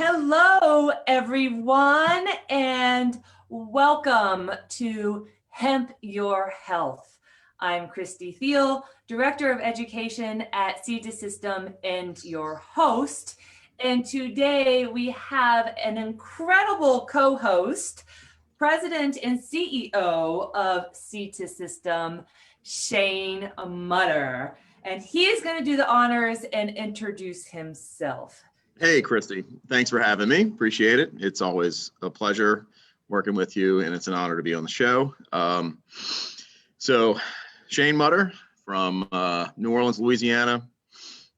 Hello, everyone, and welcome to Hemp Your Health. I'm Christy Thiel, Director of Education at Seed System and your host. And today we have an incredible co-host, President and CEO of Seed System, Shane Mutter. And he is going to do the honors and introduce himself. Hey, Christy. Thanks for having me. Appreciate it. It's always a pleasure working with you, and it's an honor to be on the show. So Shane Mutter from New Orleans, Louisiana,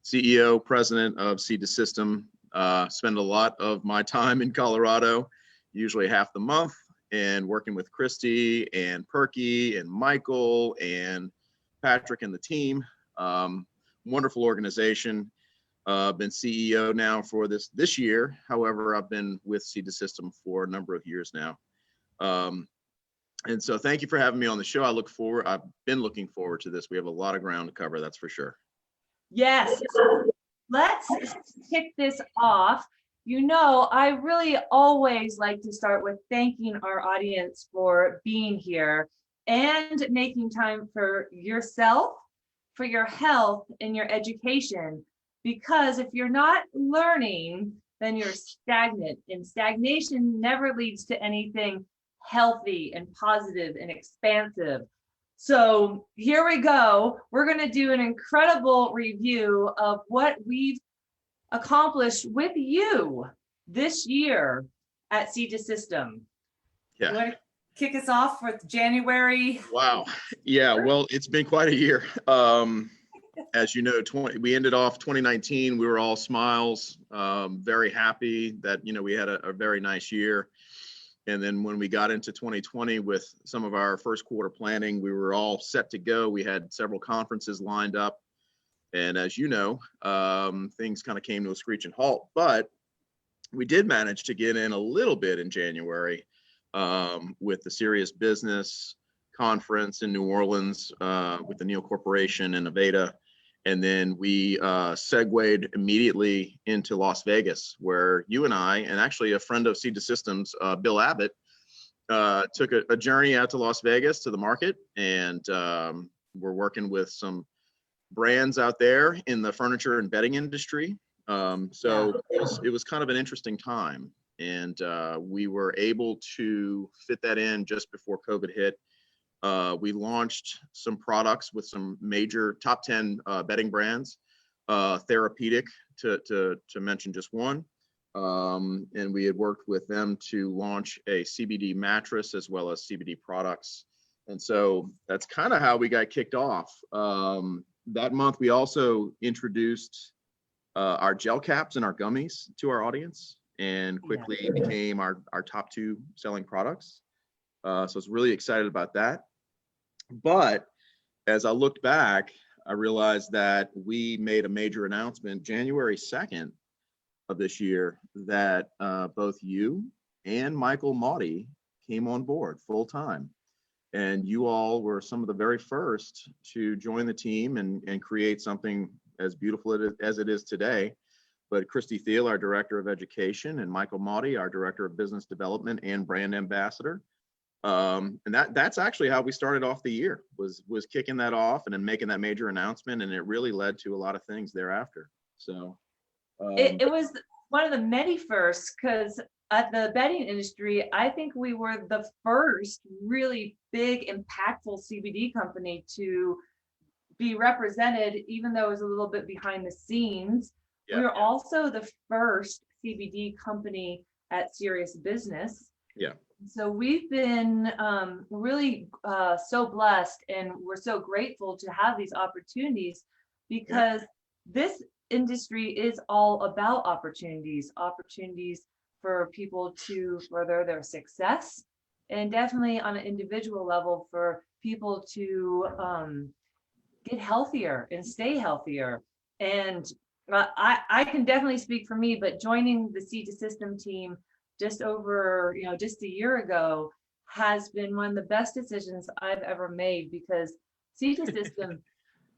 CEO, President of Seed System. Spend a lot of my time in Colorado, usually half the month, and working with Christy and Perky and Michael and Patrick and the team. Wonderful organization. Been CEO now for this year. However, I've been with Seed System for a number of years now. And so thank you for having me on the show. I've been looking forward to this. We have a lot of ground to cover, that's for sure. Yes. Let's kick this off. You know, I really always like to start with thanking our audience for being here and making time for yourself, for your health, and your education. Because if you're not learning, then you're stagnant, and stagnation never leads to anything healthy and positive and expansive. So here we go. We're going to do an incredible review of what we've accomplished with you this year at Seed System. Yeah. You want to kick us off with January? Wow. Yeah. Well, it's been quite a year. As you know, we ended off 2019. We were all smiles, very happy that, we had a very nice year. And then when we got into 2020 with some of our first quarter planning, we were all set to go. We had several conferences lined up. And as you know, things kind of came to a screeching halt. But we did manage to get in a little bit in January with the Serious Business Conference in New Orleans with the Neal Corporation and Aveda. And then we segued immediately into Las Vegas, where you and I, and actually a friend of Seed Systems, Bill Abbott, took a journey out to Las Vegas to the market. And we're working with some brands out there in the furniture and bedding industry. It was kind of an interesting time. And we were able to fit that in just before COVID hit. We launched some products with some major top 10 bedding brands, therapeutic to mention just one. And we had worked with them to launch a CBD mattress as well as CBD products. And so that's kind of how we got kicked off. That month, we also introduced our gel caps and our gummies to our audience and quickly became our top 2 selling products. So I was really excited about that. But as I looked back, I realized that we made a major announcement January 2nd of this year that both you and Michael Mahdi came on board full time. And you all were some of the very first to join the team and create something as beautiful as it is today. But Christy Thiel, our Director of Education, and Michael Mahdi, our Director of Business Development and Brand Ambassador. And that's actually how we started off the year, was kicking that off and then making that major announcement, and it really led to a lot of things thereafter. So it was one of the many firsts, because at the bedding industry, I think we were the first really big, impactful CBD company to be represented, even though it was a little bit behind the scenes. We were also the first CBD company at Serious Business. Yeah. So we've been really so blessed, and we're so grateful to have these opportunities, because this industry is all about opportunities for people to further their success, and definitely on an individual level for people to get healthier and stay healthier. And I can definitely speak for me, but joining the Seed System team just over, just a year ago has been one of the best decisions I've ever made, because Seed System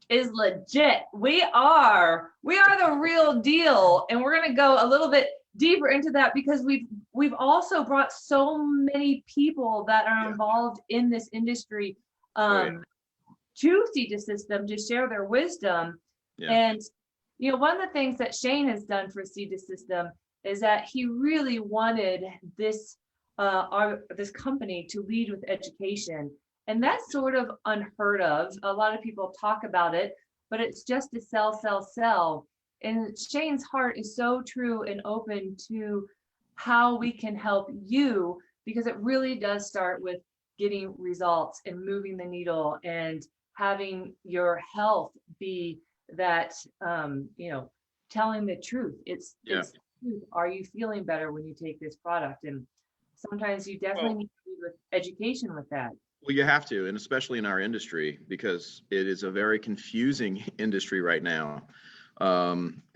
is legit. We are the real deal. And we're going to go a little bit deeper into that because we've also brought so many people that are involved in this industry to Seed to System to share their wisdom. And one of the things that Shane has done for Seed to System is that he really wanted this this company to lead with education. And that's sort of unheard of. A lot of people talk about it, but it's just to sell, sell, sell. And Shane's heart is so true and open to how we can help you, because it really does start with getting results and moving the needle and having your health be that, telling the truth. It's truth. Are you feeling better when you take this product? And sometimes you definitely need to be with education with that. Well, you have to, and especially in our industry, because it is a very confusing industry right now.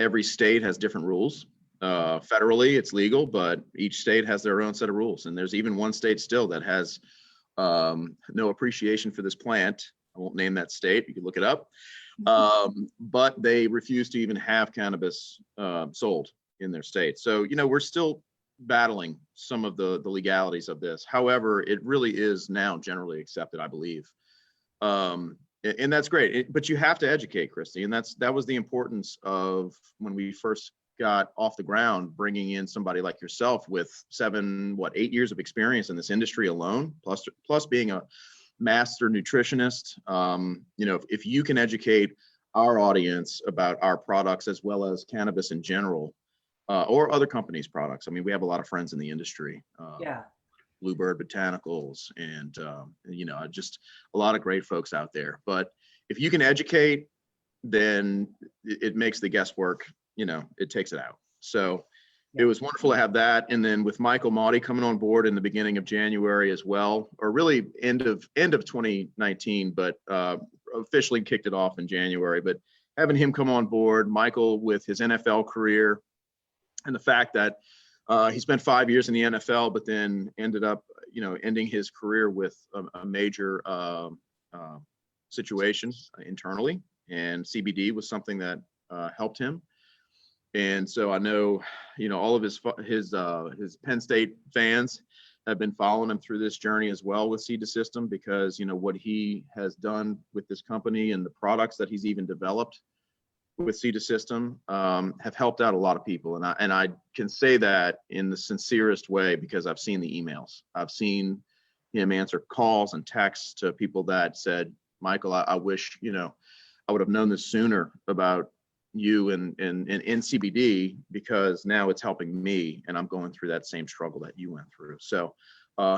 Every state has different rules. Federally, it's legal, but each state has their own set of rules. And there's even one state still that has no appreciation for this plant. I won't name that state. You can look it up. But they refuse to even have cannabis sold in their state. So, we're still battling some of the legalities of this. However, it really is now generally accepted, I believe. And that's great. But you have to educate, Christy. And that was the importance of when we first got off the ground, bringing in somebody like yourself with 8 years of experience in this industry alone, plus being a master nutritionist. If you can educate our audience about our products as well as cannabis in general, or other companies' products. I mean, we have a lot of friends in the industry. Bluebird Botanicals and just a lot of great folks out there. But if you can educate, then it makes the guesswork, it takes it out. So it was wonderful to have that. And then with Marty coming on board in the beginning of January as well, or really end of 2019, but officially kicked it off in January. But having him come on board, Michael with his NFL career, and the fact that he spent 5 years in the NFL, but then ended up, ending his career with a major situation internally. And CBD was something that helped him. And so I know, all of his Penn State fans have been following him through this journey as well with Seed to System, because, what he has done with this company and the products that he's even developed with Seed to System have helped out a lot of people. And I can say that in the sincerest way, because I've seen the emails. I've seen him answer calls and texts to people that said, Michael, I wish, I would have known this sooner about you and in CBD, because now it's helping me and I'm going through that same struggle that you went through. So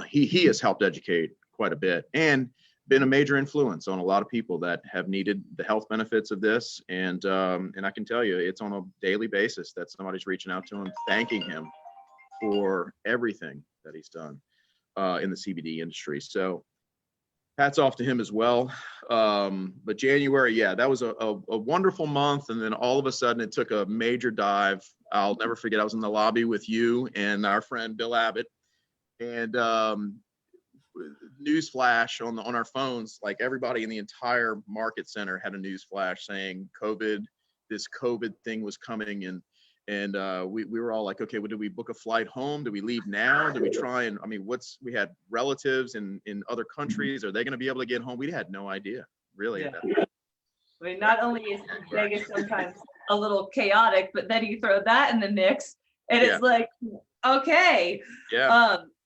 he has helped educate quite a bit and been a major influence on a lot of people that have needed the health benefits of this. And I can tell you, it's on a daily basis that somebody's reaching out to him, thanking him for everything that he's done in the CBD industry. So hats off to him as well. But January, that was a wonderful month. And then all of a sudden it took a major dive. I'll never forget, I was in the lobby with you and our friend Bill Abbott, and news flash on our phones, like everybody in the entire market center had a news flash saying this COVID thing was coming. And we were all like, okay, well, do we book a flight home? Do we leave now? Do we try and, we had relatives in other countries. Are they going to be able to get home? We had no idea, really. Not only is Vegas sometimes a little chaotic, but then you throw that in the mix and it's like, okay.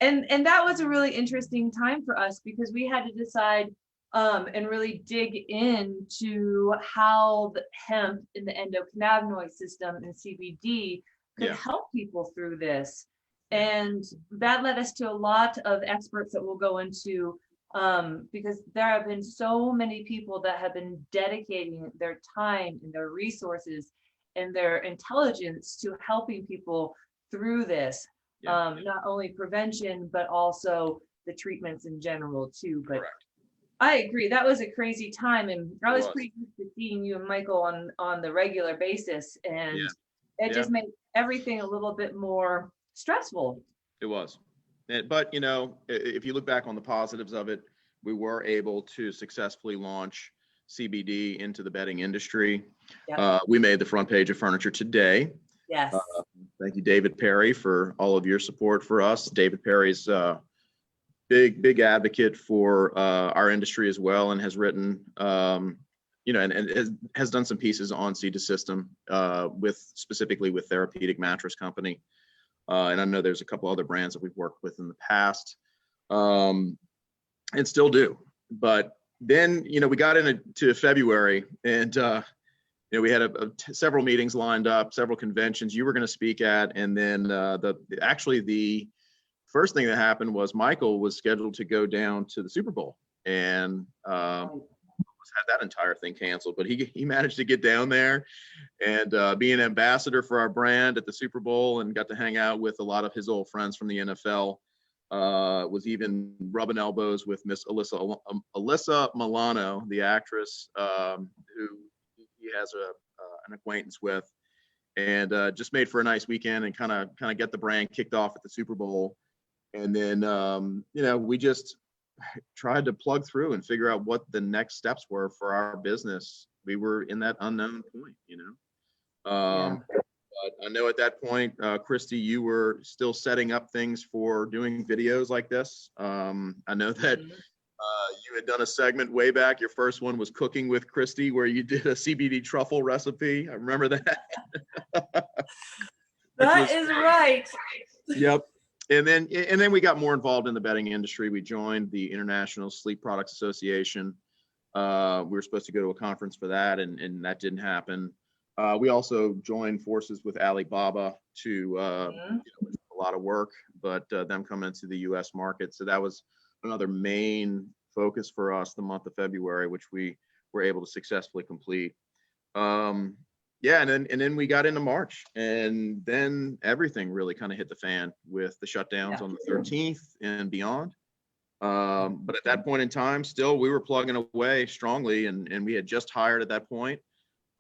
And that was a really interesting time for us, because we had to decide and really dig into how the hemp in the endocannabinoid system and CBD could help people through this. And that led us to a lot of experts that we'll go into, because there have been so many people that have been dedicating their time and their resources and their intelligence to helping people through this. Not only prevention, but also the treatments in general too. But correct. I agree. That was a crazy time. And I was pretty used to seeing you and Michael on the regular basis. And it just made everything a little bit more stressful. It was. But, if you look back on the positives of it, we were able to successfully launch CBD into the bedding industry. We made the front page of Furniture Today. Yes. Thank you, David Perry, for all of your support for us. David Perry's big advocate for our industry as well, and has written, and has done some pieces on Seed to System specifically with Therapeutic Mattress Company. And I know there's a couple other brands that we've worked with in the past, and still do. But then, we got into February, and we had several meetings lined up, several conventions you were going to speak at, and then the first thing that happened was Michael was scheduled to go down to the Super Bowl, and had that entire thing canceled. But he managed to get down there and be an ambassador for our brand at the Super Bowl, and got to hang out with a lot of his old friends from the NFL. Was even rubbing elbows with Miss Alyssa Milano, the actress, who he has an acquaintance with, and just made for a nice weekend and kind of get the brand kicked off at the Super Bowl. And then, we just tried to plug through and figure out what the next steps were for our business. We were in that unknown point, But I know at that point, Christy, you were still setting up things for doing videos like this. I know that you had done a segment way back. Your first one was Cooking with Christy, where you did a CBD truffle recipe. I remember that. That is right. Yep. And then we got more involved in the bedding industry. We joined the International Sleep Products Association. We were supposed to go to a conference for that, and that didn't happen. We also joined forces with Alibaba to a lot of work, but them coming into the U.S. market. So that was another main focus for us the month of February, which we were able to successfully complete. And then we got into March, and then everything really kind of hit the fan with the shutdowns on the 13th and beyond. But at that point in time, still we were plugging away strongly, and we had just hired at that point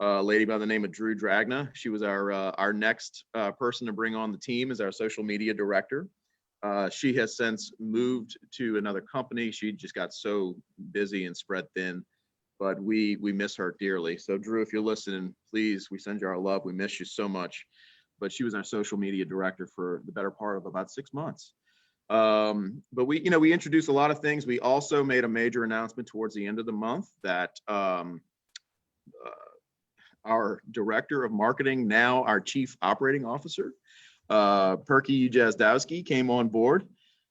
a lady by the name of Drew Dragna. She was our next person to bring on the team as our social media director. She has since moved to another company. She just got so busy and spread thin, but we miss her dearly. So Drew, if you're listening, please, we send you our love. We miss you so much. But she was our social media director for the better part of about 6 months. But we introduced a lot of things. We also made a major announcement towards the end of the month that our director of marketing, now our chief operating officer, Perky Jazdowski, came on board.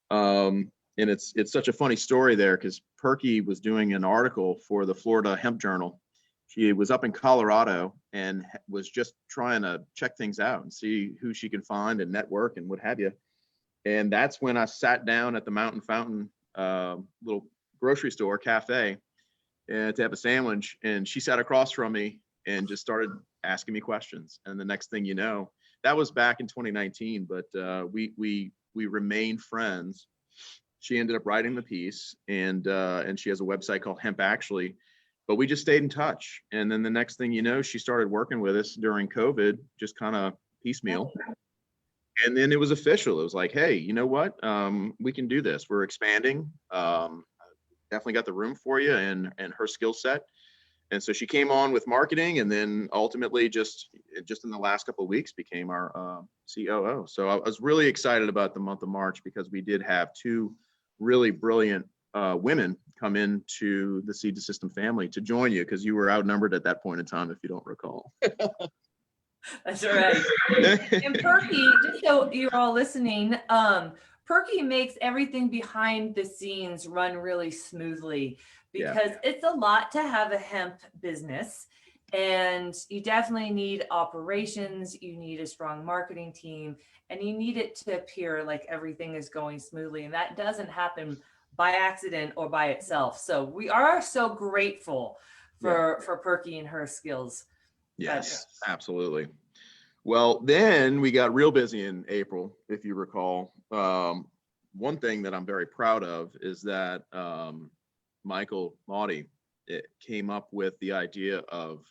And it's such a funny story there, because Perky was doing an article for the Florida Hemp Journal. She was up in Colorado and was just trying to check things out and see who she can find and network and what have you. And that's when I sat down at the Mountain Fountain little grocery store cafe to have a sandwich, and she sat across from me and just started asking me questions. And the next thing you know, that was back in 2019, but we remained friends. She ended up writing the piece, and she has a website called Hemp Actually, but we just stayed in touch. And then the next thing you know, she started working with us during COVID, just kind of piecemeal. And then it was official. It was like, hey, you know what? We can do this. We're expanding. Definitely got the room for you and her skill set. And so she came on with marketing, and then ultimately just in the last couple of weeks became our COO. So I was really excited about the month of March, because we did have two really brilliant women come into the Seed to System family to join you, because you were outnumbered at that point in time, if you don't recall. That's right. And Perky, just so you're all listening, Perky makes everything behind the scenes run really smoothly, because it's a lot to have a hemp business, and you definitely need operations, you need a strong marketing team, and you need it to appear like everything is going smoothly. And that doesn't happen by accident or by itself. So we are so grateful for Perky and her skills. Yes, absolutely. Well, then we got real busy in April, if you recall. One thing that I'm very proud of is that Michael Mahdi came up with the idea of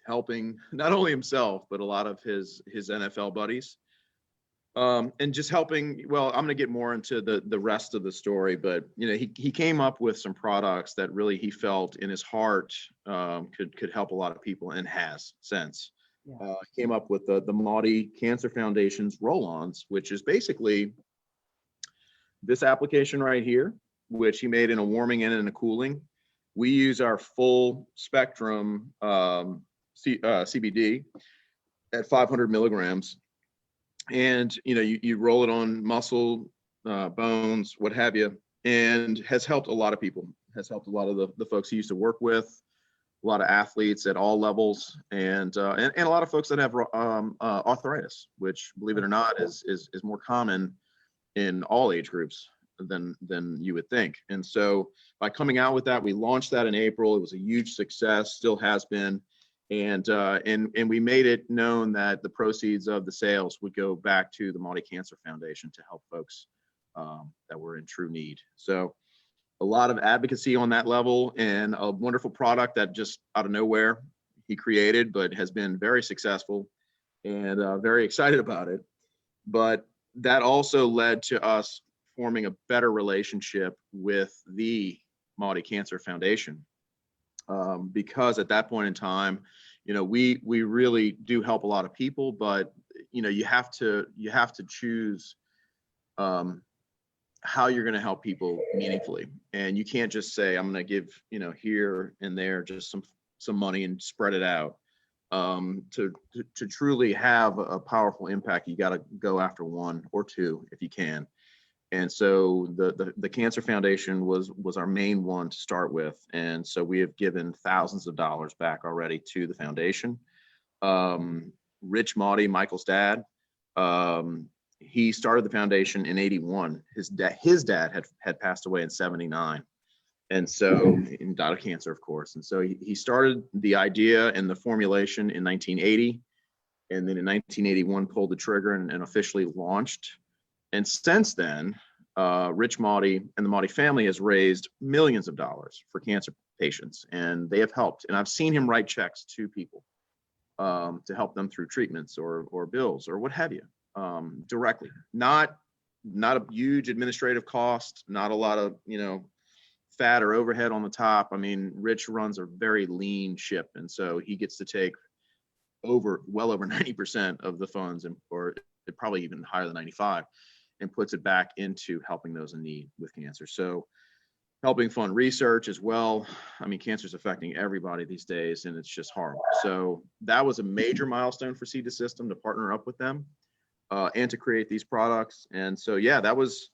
helping not only himself, but a lot of his NFL buddies. And just helping, well, I'm going to get more into the rest of the story, but he came up with some products that really he felt in his heart could help a lot of people, and has since. came up with the Maori Cancer Foundation's roll-ons, which is basically this application right here, which he made in a warming and in a cooling. We use our full spectrum CBD at 500 milligrams. And, you roll it on muscle, bones, what have you, and has helped a lot of people, has helped a lot of the folks he used to work with, a lot of athletes at all levels, and a lot of folks that have arthritis, which, believe it or not, is more common in all age groups than you would think. And so by coming out with that, we launched that in April. It was a huge success, still has been. And we made it known that the proceeds of the sales would go back to the Maori Cancer Foundation to help folks that were in true need. So a lot of advocacy on that level, and a wonderful product that just out of nowhere he created, but has been very successful, and very excited about it. But that also led to us forming a better relationship with the Maori Cancer Foundation. Because at that point in time, we really do help a lot of people, but you have to choose how you're going to help people meaningfully, and you can't just say, I'm going to give here and there just some money and spread it out. To truly have a powerful impact, you got to go after one or two if you can. And so the Cancer Foundation was our main one to start with. And so we have given thousands of dollars back already to the foundation. Rich Mahdi, Michael's dad, he started the foundation in '81. His dad had passed away in '79. And so, and died of cancer, of course. And so he started the idea and the formulation in 1980. And then in 1981, pulled the trigger and officially launched. And since then, Rich Mahdi and the Mahdi family has raised millions of dollars for cancer patients, and they have helped. And I've seen him write checks to people to help them through treatments or bills or what have you, directly. Not a huge administrative cost, not a lot of fat or overhead on the top. I mean, Rich runs a very lean ship, and so he gets to take well over 90% of the funds, or probably even higher than 95%. And puts it back into helping those in need with cancer. So helping fund research as well. I mean, cancer is affecting everybody these days, and it's just horrible. So that was a major milestone for Seed to System to partner up with them and to create these products. And so, yeah, that was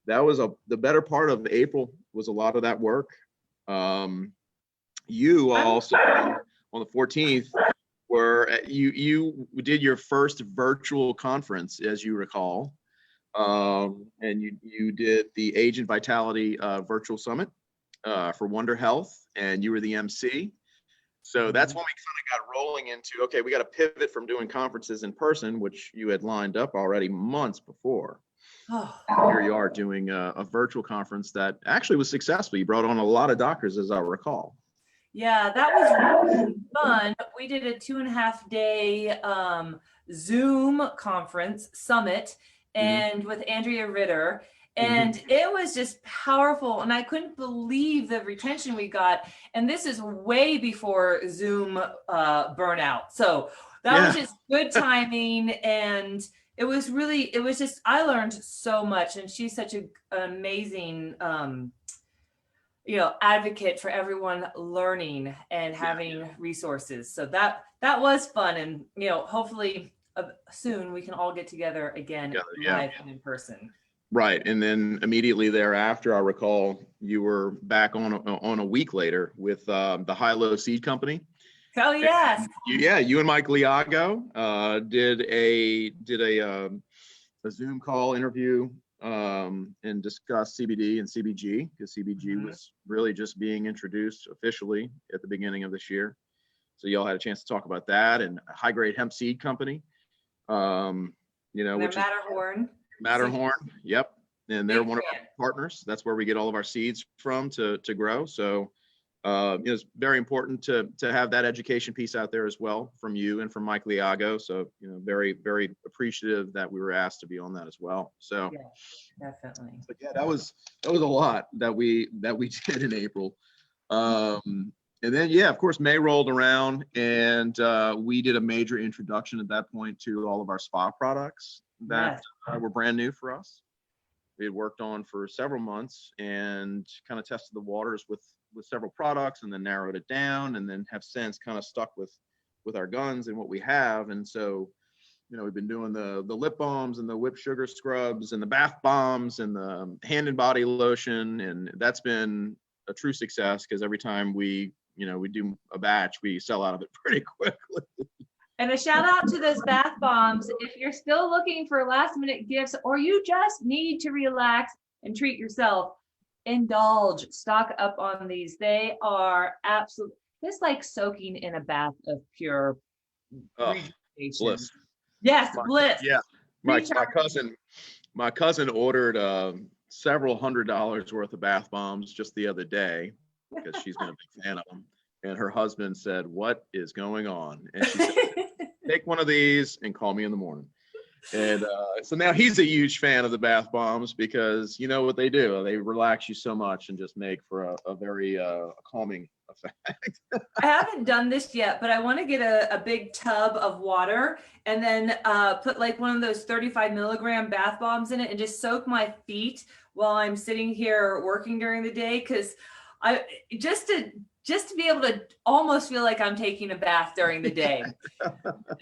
the better part of April was a lot of that work. You also on the 14th where you did your first virtual conference, as you recall. And you did the Agent Vitality Virtual Summit for Wonder Health, and you were the MC. So that's when we kind of got rolling into, okay, we got to pivot from doing conferences in person, which you had lined up already months before. Here you are doing a virtual conference that actually was successful. You brought on a lot of doctors, as I recall. Yeah, that was really fun. We did a 2.5-day Zoom conference summit, and with Andrea Ritter, and it was just powerful, and I couldn't believe the retention we got. And this is way before Zoom burnout, so that was just good timing. And it was just, I learned so much, and she's such an amazing advocate for everyone learning and having resources. So that was fun, and hopefully soon we can all get together again live and in person. Right. And then immediately thereafter, I recall you were back on a week later with the High-Low Seed Company. Oh, yes. You and Mike Liago did a Zoom call interview and discussed CBD and CBG, because CBG was really just being introduced officially at the beginning of this year. So y'all had a chance to talk about that, and High Grade Hemp Seed Company. Which is Matterhorn. Yep. And they're one of our partners. That's where we get all of our seeds from to grow. So it's very important to have that education piece out there as well from you and from Mike Liago. So, very, very appreciative that we were asked to be on that as well. So definitely. But yeah, that was a lot that we did in April. And then, yeah, of course, May rolled around, and we did a major introduction at that point to all of our spa products that were brand new for us. We had worked on for several months and kind of tested the waters with several products, and then narrowed it down, and then have since kind of stuck with our guns and what we have. And so, you know, we've been doing the lip balms and the whipped sugar scrubs and the bath bombs and the hand and body lotion, and that's been a true success because every time we do a batch, we sell out of it pretty quickly. And a shout out to those bath bombs. If you're still looking for last minute gifts, or you just need to relax and treat yourself, indulge, stock up on these. They are absolutely, it's like soaking in a bath of pure rejuvenation. Bliss. Yes, bliss. Yeah, my cousin ordered several $100s worth of bath bombs just the other day because she's been a big fan of them. And her husband said, "What is going on?" And she said, "Take one of these and call me in the morning." And so now he's a huge fan of the bath bombs because you know what they do. They relax you so much and just make for a very calming effect. I haven't done this yet, but I want to get a big tub of water and then put like one of those 35 milligram bath bombs in it and just soak my feet while I'm sitting here working during the day. Because just to be able to almost feel like I'm taking a bath during the day.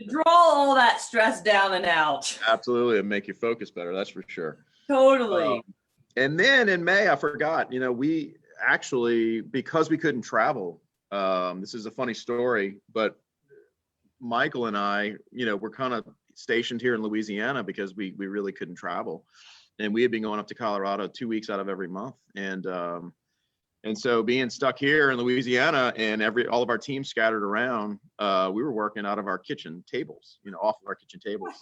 Draw all that stress down and out. Absolutely. It'll make you focus better. That's for sure. Totally. And then in May, I forgot, we actually, because we couldn't travel, this is a funny story, but Michael and I, we're kind of stationed here in Louisiana because we really couldn't travel. And we had been going up to Colorado 2 weeks out of every month. And so being stuck here in Louisiana and all of our teams scattered around, we were working out of our kitchen tables, off of our kitchen tables.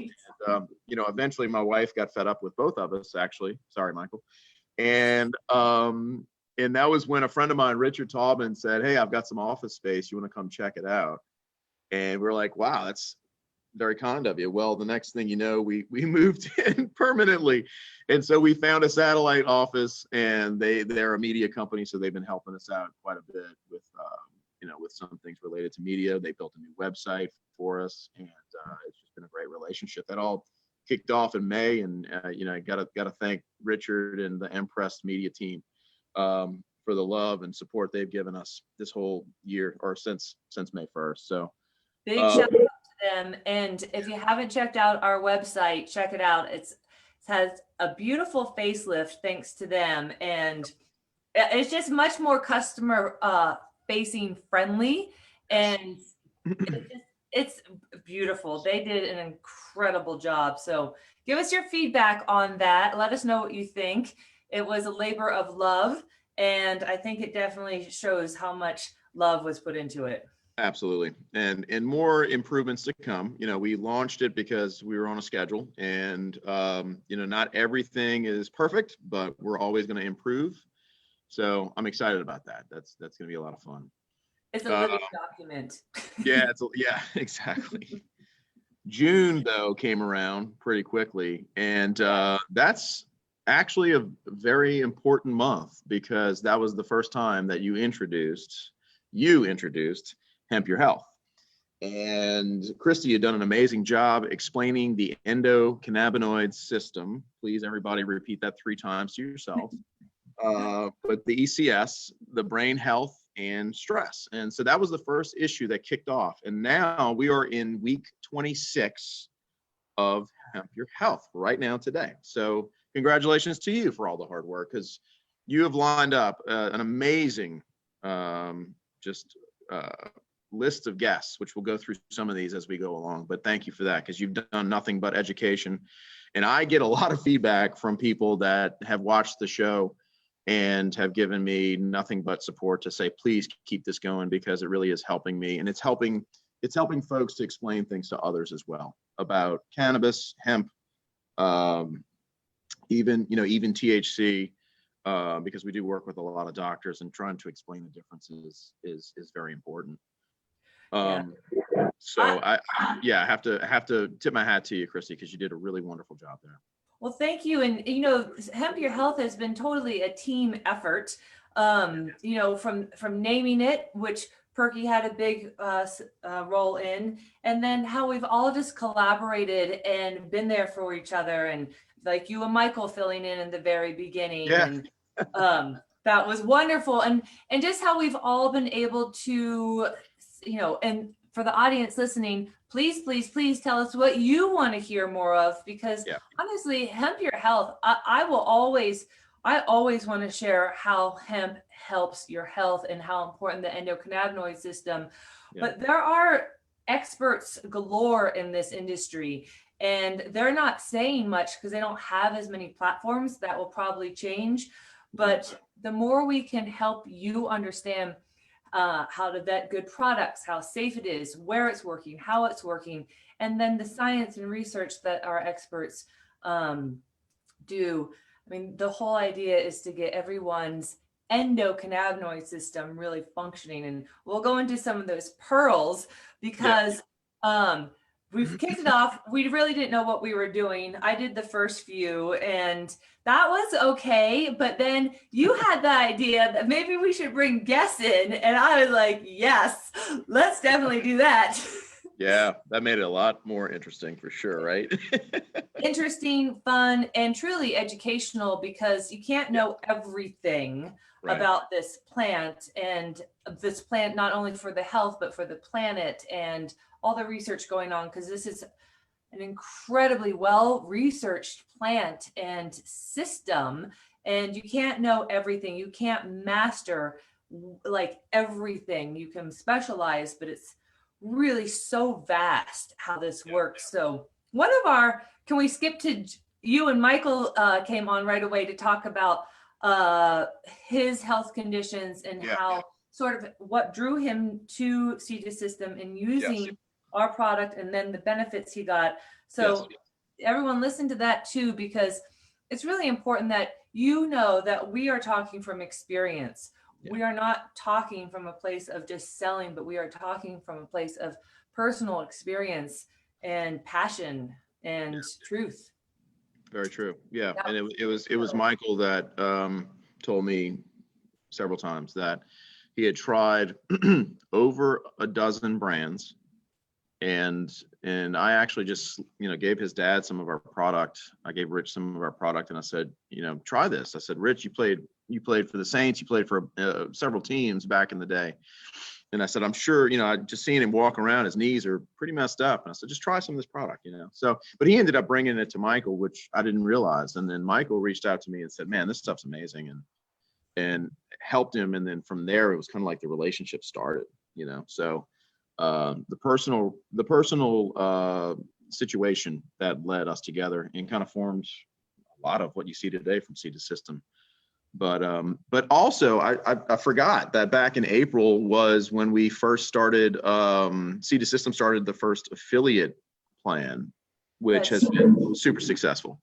Right. And, eventually my wife got fed up with both of us, actually. Sorry, Michael. And that was when a friend of mine, Richard Taubman, said, "Hey, I've got some office space. You want to come check it out?" And we're like, "Wow, that's very kind of you." Well, the next thing you know, we moved in permanently. And so we found a satellite office, and they're a media company. So they've been helping us out quite a bit with, with some things related to media. They built a new website for us, and it's just been a great relationship. That all kicked off in May. And, I got to thank Richard and the Empress media team for the love and support they've given us this whole year, or since May 1st. So big shout out to them. And if you haven't checked out our website, check it out. It has a beautiful facelift thanks to them, and it's just much more customer facing friendly, and it's beautiful. They did an incredible job. So give us your feedback on that. Let us know what you think. It was a labor of love, and I think it definitely shows how much love was put into it. Absolutely. And more improvements to come. We launched it because we were on a schedule, and, not everything is perfect, but we're always going to improve. So I'm excited about that. That's going to be a lot of fun. It's a living document. Yeah, exactly. June, though, came around pretty quickly. And that's actually a very important month because that was the first time that you introduced Hemp Your Health. And Christy had done an amazing job explaining the endocannabinoid system. Please, everybody, repeat that 3 times to yourself. But the ECS, the brain health and stress. And so that was the first issue that kicked off. And now we are in week 26 of Hemp Your Health right now today. So congratulations to you for all the hard work, because you have lined up an amazing list of guests, which we'll go through some of these as we go along. But thank you for that, because you've done nothing but education. And I get a lot of feedback from people that have watched the show and have given me nothing but support to say, please keep this going, because it really is helping me. And it's helping folks to explain things to others as well about cannabis, hemp, even THC, because we do work with a lot of doctors, and trying to explain the differences is very important. So I have to tip my hat to you, Christy, because you did a really wonderful job there. Well, thank you. And, Hemp Your Health has been totally a team effort, from naming it, which Perky had a big role in, and then how we've all just collaborated and been there for each other, and like you and Michael filling in the very beginning, Yeah. and that was wonderful, and just how we've all been able to, and for the audience listening, please, please, please tell us what you want to hear more of, because Yeah. honestly, Hemp Your Health, I always want to share how hemp helps your health and how important the endocannabinoid system. Yeah. But there are experts galore in this industry, and they're not saying much because they don't have as many platforms. That will probably change. But the more we can help you understand how to vet good products, how safe it is, where it's working, how it's working, and then the science and research that our experts do. I mean, the whole idea is to get everyone's endocannabinoid system really functioning. And we'll go into some of those pearls because we've kicked it off. We really didn't know what we were doing. I did the first few and that was okay. But then you had the idea that maybe we should bring guests in. And I was like, yes, let's definitely do that. Yeah, that made it a lot more interesting for sure, right? Interesting, fun, and truly educational, because you can't know everything about this plant, and this plant not only for the health but for the planet and all the research going on, because this is an incredibly well researched plant and system, and you can't know everything. You can't master like everything. You can specialize, but it's really so vast how this works. So one of our, can we skip to you and Michael came on right away to talk about his health conditions and how sort of what drew him to C System and using our product, and then the benefits he got. So everyone listen to that too, because it's really important that you know that we are talking from experience. We are not talking from a place of just selling, but we are talking from a place of personal experience and passion and truth. Very true. Yeah. And it was Michael that told me several times that he had tried over a dozen brands, and I actually just gave his dad some of our product. I gave Rich some of our product, and I said, try this. I said, Rich, you played for the Saints, you played for several teams back in the day. And I said, I'm sure, I just seeing him walk around, his knees are pretty messed up. And I said, just try some of this product, So, but he ended up bringing it to Michael, which I didn't realize. And then Michael reached out to me and said, man, this stuff's amazing, and helped him. And then from there, it was kind of like the relationship started, So the personal situation that led us together and kind of formed a lot of what you see today from C System. But also I forgot that back in April was when we first started, C System started the first affiliate plan, which has been super successful.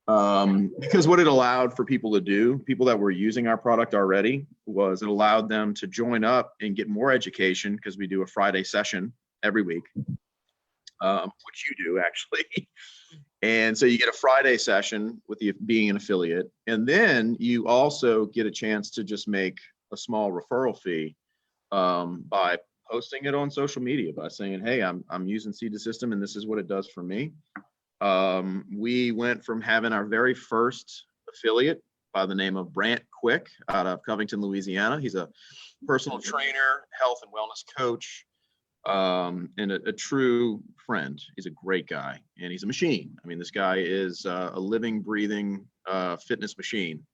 Because what it allowed for people to do, people that were using our product already, was it allowed them to join up and get more education, because we do a Friday session every week, which you do actually. And so you get a Friday session with being an affiliate, and then you also get a chance to just make a small referral fee by posting it on social media, by saying, hey, I'm using C System and this is what it does for me. We went from having our very first affiliate by the name of Brant Quick out of Covington, Louisiana. He's a personal trainer, health and wellness coach, and a true friend. He's a great guy, and he's a machine. I mean, this guy is a living, breathing fitness machine.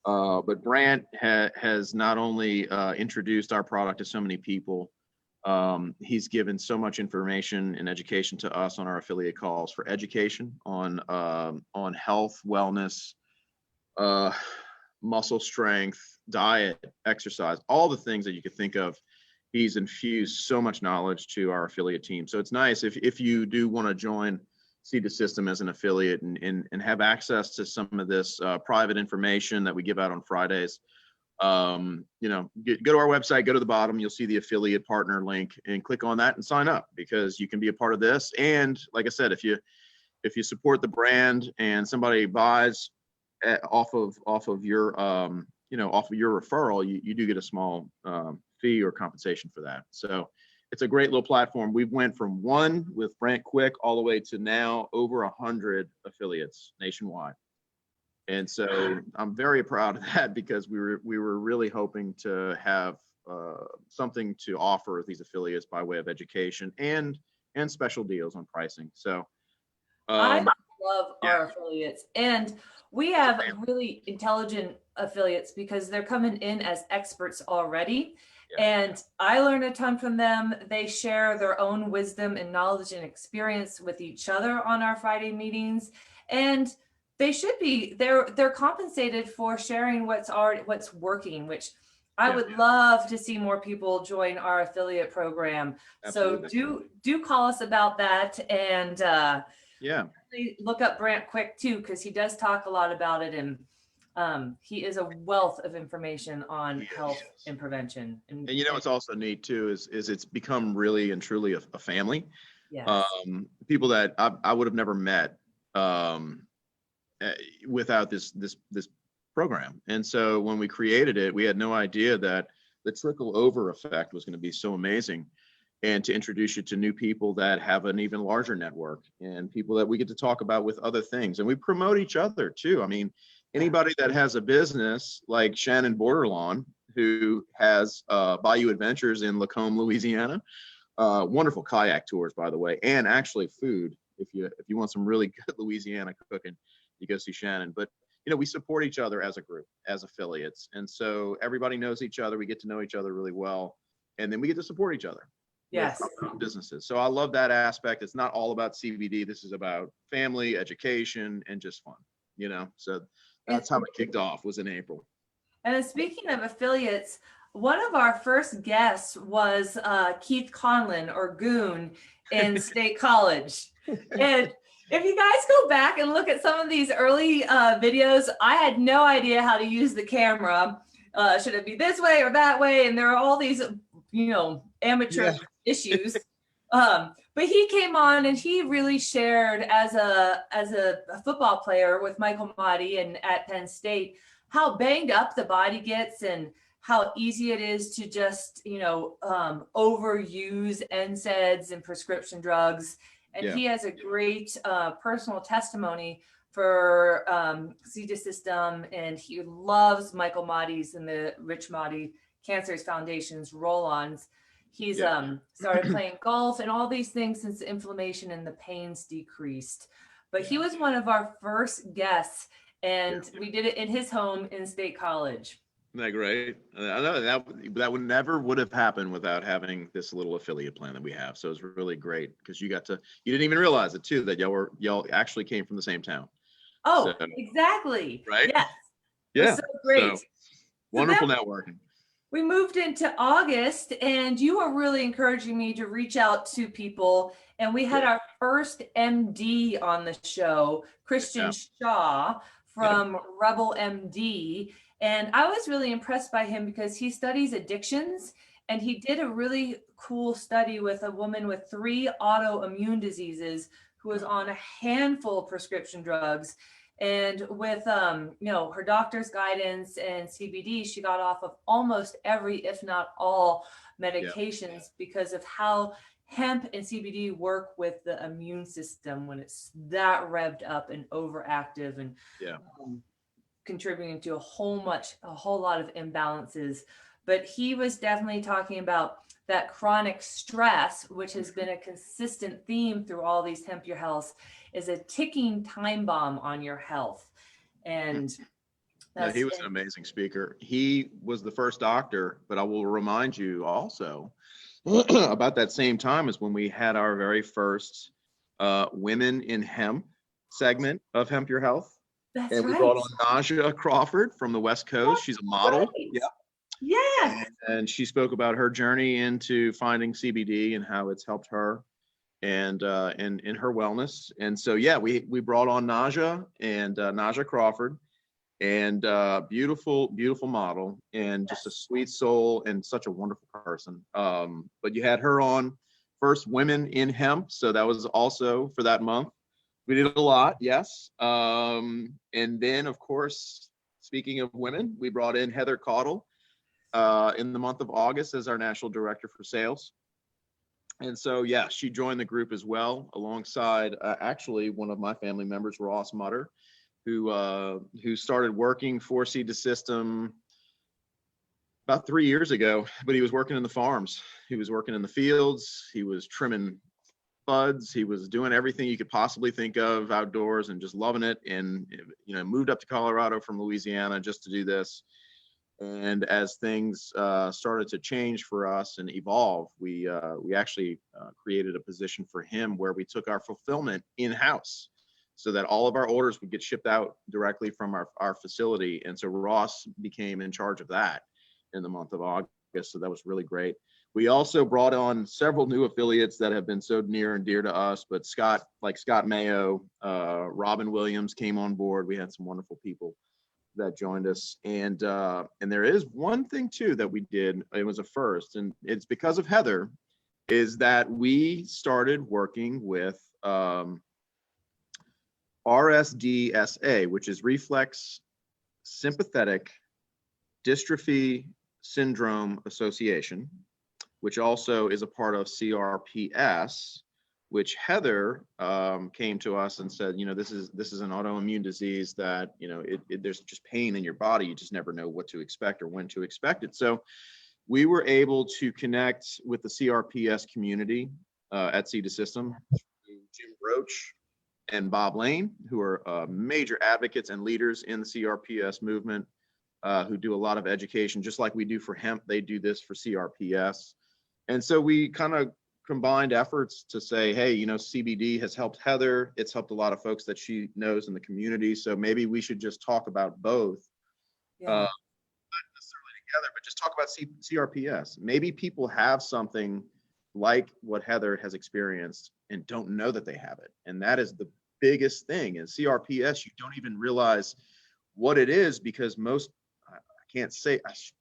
But Brant has not only introduced our product to so many people, he's given so much information and education to us on our affiliate calls for education on health, wellness, muscle strength, diet, exercise, all the things that you could think of. He's infused so much knowledge to our affiliate team. So it's nice if you do want to join C System as an affiliate and have access to some of this private information that we give out on Fridays. Go to our website, go to the bottom, you'll see the affiliate partner link, and click on that and sign up, because you can be a part of this. And like I said, if you support the brand and somebody buys off of your referral, you do get a small fee or compensation for that. So it's a great little platform. We went from 1 with Brant Quick all the way to now over 100 affiliates nationwide. And so I'm very proud of that, because we were really hoping to have something to offer these affiliates by way of education and special deals on pricing. So I love our affiliates, and we have really intelligent affiliates because they're coming in as experts already. And I learn a ton from them. They share their own wisdom and knowledge and experience with each other on our Friday meetings. And they should be, they're compensated for sharing what's working, which I would love to see more people join our affiliate program. Absolutely. So do call us about that. And look up Brant Quick too, because he does talk a lot about it. And he is a wealth of information on health and prevention. And what's also neat too is it's become really and truly a family. Yes. People that I would have never met without this program. And so when we created it, we had no idea that the trickle over effect was going to be so amazing, and to introduce you to new people that have an even larger network, and people that we get to talk about with other things. And we promote each other too. I mean, anybody that has a business like Shannon Borderlawn, who has Bayou Adventures in Lacombe, Louisiana, wonderful kayak tours, by the way, and actually food. If you want some really good Louisiana cooking, you go see Shannon. But we support each other as a group, as affiliates. And so everybody knows each other. We get to know each other really well. And then we get to support each other. Yes. Businesses. So I love that aspect. It's not all about CBD. This is about family, education, and just fun, So that's how it kicked off, was in April. And speaking of affiliates, one of our first guests was Keith Conlon, or Goon, in State College. And if you guys go back and look at some of these early videos, I had no idea how to use the camera. Should it be this way or that way? And there are all these, amateur issues. But he came on and he really shared as a football player with Michael Mahdi and at Penn State, how banged up the body gets and how easy it is to just, overuse NSAIDs and prescription drugs. And he has a great personal testimony for CETA system, and he loves Michael Mahdi's and the Rich Mahdi Cancers Foundation's roll-ons. He's started playing golf and all these things since the inflammation and the pains decreased. But he was one of our first guests, and we did it in his home in State College. Isn't that great? I know that would have happened without having this little affiliate plan that we have. So it's really great, because you didn't even realize it too, that y'all actually came from the same town. Oh, so, exactly. Right? Yes. Yeah. So great. So, wonderful networking. We moved into August, and you were really encouraging me to reach out to people. And we had our first MD on the show, Christian Shaw from Rebel MD. And I was really impressed by him because he studies addictions, and he did a really cool study with a woman with 3 autoimmune diseases who was on a handful of prescription drugs. And with, her doctor's guidance and CBD, she got off of almost every, if not all, medications because of how hemp and CBD work with the immune system when it's that revved up and overactive and contributing to a whole lot of imbalances. But he was definitely talking about that chronic stress, which has been a consistent theme through all these Hemp Your Health, is a ticking time bomb on your health. And he was an amazing speaker. He was the first doctor, but I will remind you also about that same time as when we had our very first Women in Hemp segment of Hemp Your Health. That's and we brought on Naja Crawford from the West Coast. She's a model. Right. Yes. And she spoke about her journey into finding CBD and how it's helped her and in her wellness. And so, we brought on Naja and Naja Crawford, and beautiful model, and just a sweet soul and such a wonderful person. But you had her on first Women in Hemp. So that was also for that month. We did a lot, yes. And then, of course, speaking of women, we brought in Heather Caudle in the month of August as our national director for sales. And so, yeah, she joined the group as well, alongside actually one of my family members, Ross Mutter, who started working for Seed to System about 3 years ago, but he was working in the farms. He was working in the fields. He was trimming buds. He was doing everything you could possibly think of outdoors and just loving it. And, you know, moved up to Colorado from Louisiana just to do this. And as things started to change for us and evolve, we actually created a position for him where we took our fulfillment in-house so that all of our orders would get shipped out directly from our facility. And so Ross became in charge of that in the month of August. So that was really great. We also brought on several new affiliates that have been so near and dear to us, but Scott Mayo, Robin Williams came on board. We had some wonderful people that joined us. And there is one thing too that we did, it was a first, and it's because of Heather, is that we started working with RSDSA, which is Reflex Sympathetic Dystrophy Syndrome Association, which also is a part of CRPS, which Heather came to us and said, you know, this is an autoimmune disease that, you know, there's just pain in your body. You just never know what to expect or when to expect it. So we were able to connect with the CRPS community at Seed to System, Jim Roach and Bob Lane, who are major advocates and leaders in the CRPS movement, who do a lot of education, just like we do for hemp. They do this for CRPS. And so we kind of combined efforts to say, hey, you know, CBD has helped Heather. It's helped a lot of folks that she knows in the community. So maybe we should just talk about both, not necessarily together, but just talk about CRPS. Maybe people have something like what Heather has experienced and don't know that they have it. And that is the biggest thing. In CRPS, you don't even realize what it is, because most, I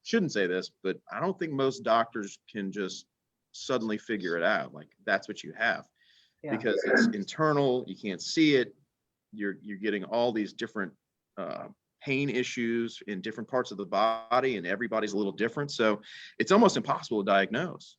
shouldn't say this, but I don't think most doctors can just suddenly figure it out. Like, that's what you have, because it's internal. You can't see it. You're getting all these different pain issues in different parts of the body, and everybody's a little different. So it's almost impossible to diagnose.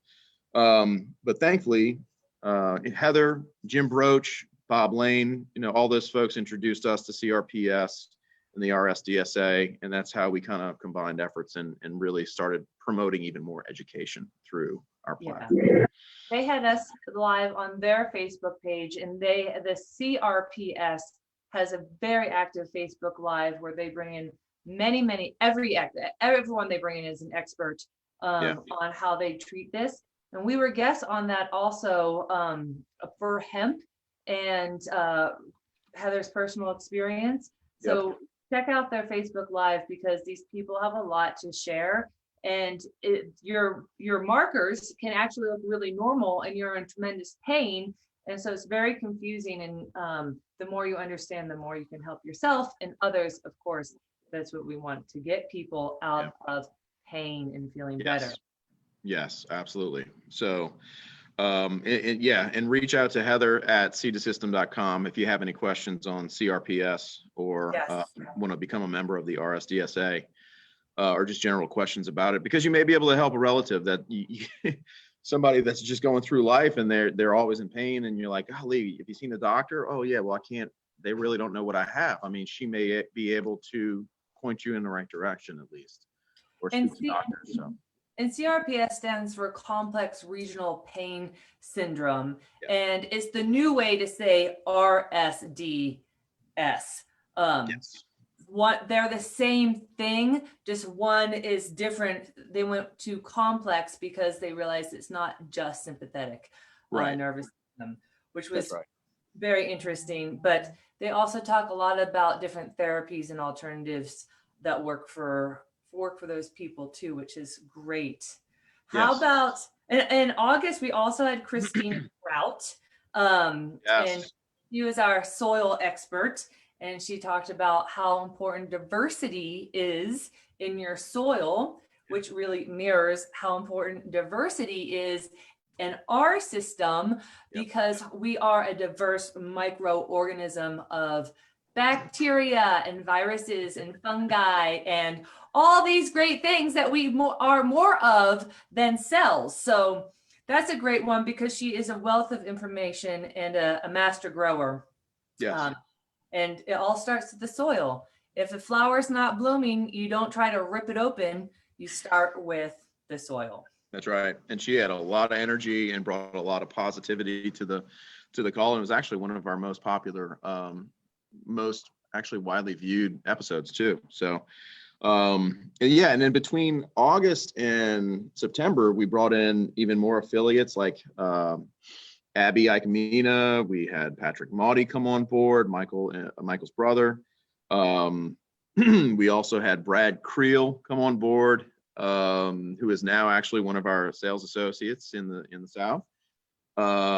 But thankfully, Heather, Jim Broach, Bob Lane, you know, all those folks introduced us to CRPS and the RSDSA, and that's how we kind of combined efforts and really started promoting even more education through our platform. Yeah. They had us live on their Facebook page, and the CRPS has a very active Facebook Live where they bring in everyone they bring in is an expert on how they treat this. And we were guests on that also for hemp and Heather's personal experience. So check out their Facebook Live, because these people have a lot to share, and your markers can actually look really normal and you're in tremendous pain. And so it's very confusing. And the more you understand, the more you can help yourself and others. Of course, that's what we want, to get people out of pain and feeling better. Yes, absolutely. So, and reach out to Heather at seedtosystem.com if you have any questions on CRPS or want to become a member of the RSDSA, or just general questions about it, because you may be able to help a relative that somebody that's just going through life and they're always in pain, and you're like, golly, have you seen a doctor? Oh yeah, well, they really don't know what I have. I mean, she may be able to point you in the right direction at least, or speak to doctors. So. And CRPS stands for Complex Regional Pain Syndrome, and it's the new way to say RSDS. They're the same thing, just one is different. They went to complex because they realized it's not just sympathetic nervous system, which was very interesting. But they also talk a lot about different therapies and alternatives that work for those people too, which is great. How about in August, we also had Christine Trout, and she was our soil expert, and she talked about how important diversity is in your soil, which really mirrors how important diversity is in our system, because we are a diverse microorganism of bacteria and viruses and fungi and all these great things that we are more of than cells. So that's a great one because she is a wealth of information and a master grower. Yes. And it all starts with the soil. If the flower's not blooming, you don't try to rip it open. You start with the soil. That's right. And she had a lot of energy and brought a lot of positivity to the call. And it was actually one of our most popular, most actually widely viewed episodes too. So, and yeah, and then between August and September, we brought in even more affiliates like Abby Ikamina. We had Patrick Mahdi come on board, Michael's brother. We also had Brad Creel come on board, who is now actually one of our sales associates in the South.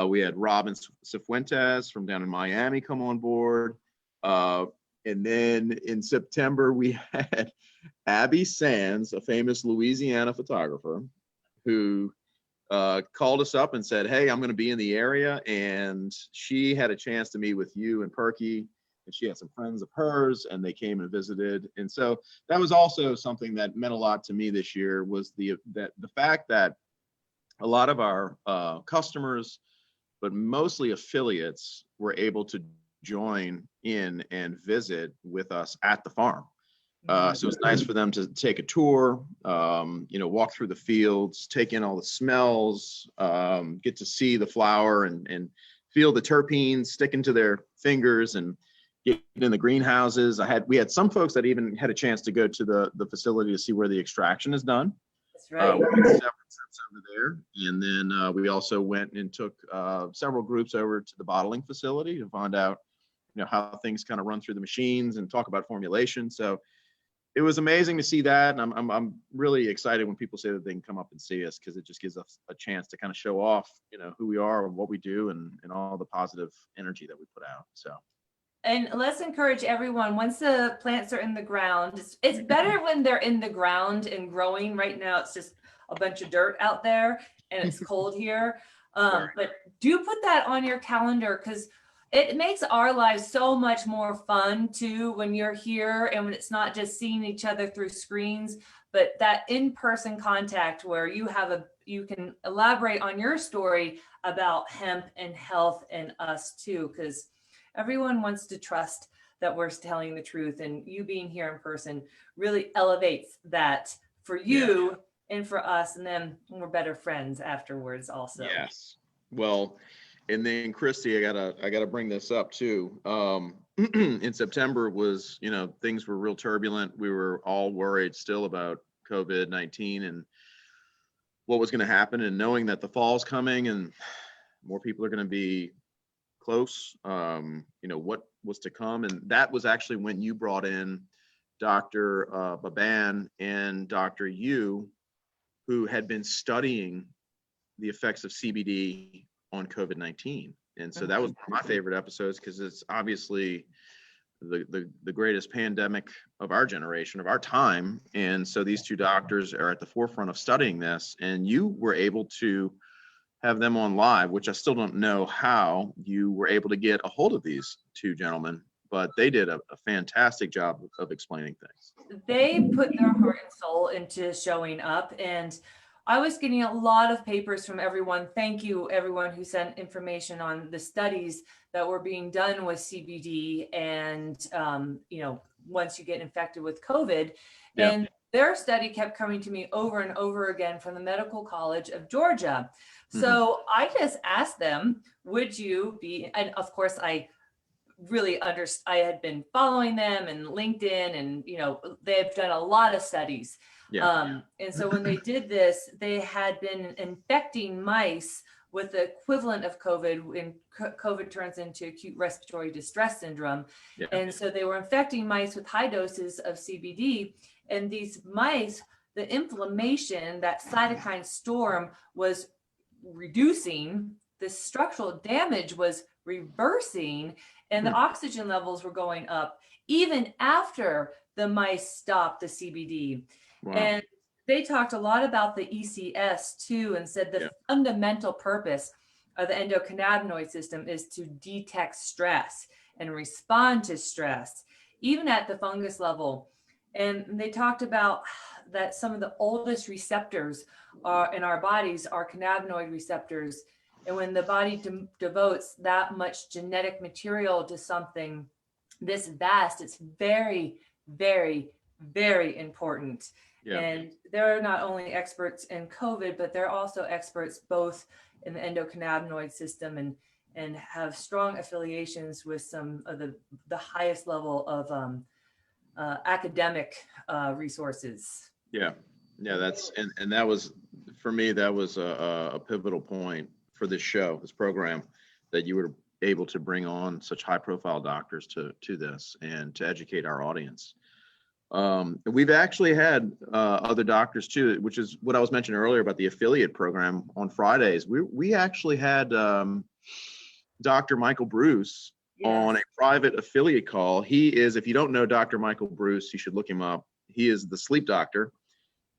We had Robin Cifuentes from down in Miami come on board. And then in September, we had Abby Sands, a famous Louisiana photographer, who called us up and said, hey, I'm going to be in the area. And she had a chance to meet with you and Perky, and she had some friends of hers, and they came and visited. And so that was also something that meant a lot to me this year, was the fact that a lot of our customers, but mostly affiliates, were able to join in and visit with us at the farm. So it's nice for them to take a tour, walk through the fields, take in all the smells, get to see the flower and feel the terpenes sticking to their fingers and get in the greenhouses. We had some folks that even had a chance to go to the facility to see where the extraction is done. That's right. We did several trips over there. And then we also went and took several groups over to the bottling facility to find out, how things kind of run through the machines and talk about formulation. So it was amazing to see that. And I'm really excited when people say that they can come up and see us, because it just gives us a chance to kind of show off, who we are and what we do and all the positive energy that we put out. So. And let's encourage everyone, once the plants are in the ground, it's better when they're in the ground and growing. Right now, it's just a bunch of dirt out there and it's cold here. But do put that on your calendar, because it makes our lives so much more fun too when you're here and when it's not just seeing each other through screens, but that in-person contact where you can elaborate on your story about hemp and health and us too, because everyone wants to trust that we're telling the truth, and you being here in person really elevates that for you and for us. And then we're better friends afterwards also. Yes. Well, and then Christy, I gotta bring this up too. In September was, things were real turbulent. We were all worried still about COVID-19 and what was going to happen, and knowing that the fall's coming and more people are going to be close, what was to come. And that was actually when you brought in Dr. Baban and Dr. Yu, who had been studying the effects of CBD on COVID-19. And so that was one of my favorite episodes, because it's obviously the greatest pandemic of our generation, of our time. And so these two doctors are at the forefront of studying this, and you were able to have them on live, which I still don't know how you were able to get a hold of these two gentlemen, but they did a fantastic job of explaining things. They put their heart and soul into showing up, and I was getting a lot of papers from everyone. Thank you, everyone who sent information on the studies that were being done with CBD and, once you get infected with COVID. Yeah. And their study kept coming to me over and over again from the Medical College of Georgia. So I just asked them, would you be, and of course I had been following them and LinkedIn, and, they've done a lot of studies. Yeah. And so when they did this, they had been infecting mice with the equivalent of COVID when COVID turns into acute respiratory distress syndrome. Yeah. And so they were infecting mice with high doses of CBD, and these mice, the inflammation, that cytokine storm was reducing, the structural damage was reversing, and the oxygen levels were going up even after the mice stopped the CBD. Wow. And they talked a lot about the ECS too, and said the fundamental purpose of the endocannabinoid system is to detect stress and respond to stress, even at the fungus level. And they talked about that some of the oldest receptors in our bodies are cannabinoid receptors. And when the body devotes that much genetic material to something this vast, it's very, very, very important. Yeah. And they're not only experts in COVID, but they're also experts both in the endocannabinoid system and have strong affiliations with some of the highest level of academic resources. Yeah. That's, and that was, for me, that was a pivotal point for this show, this program, that you were able to bring on such high profile doctors to this and to educate our audience. We've actually had other doctors too, which is what I was mentioning earlier about the affiliate program on Fridays. We actually had Dr. Michael Bruce on a private affiliate call. He is, if you don't know Dr. Michael Bruce, you should look him up. He is the sleep doctor,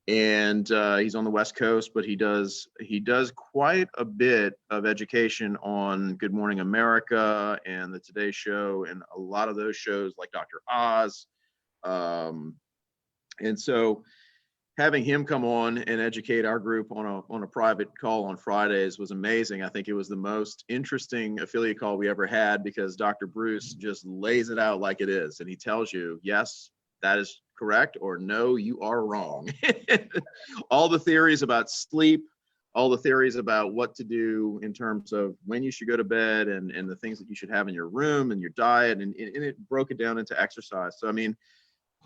and he's on the West Coast, but he does quite a bit of education on Good Morning America and the Today Show and a lot of those shows like Dr. Oz. And so having him come on and educate our group on a private call on Fridays was amazing. I think it was the most interesting affiliate call we ever had, because Dr. Bruce just lays it out like it is. And he tells you, yes, that is correct, or no, you are wrong. All the theories about sleep, all the theories about what to do in terms of when you should go to bed and the things that you should have in your room and your diet. And it broke it down into exercise. So, I mean,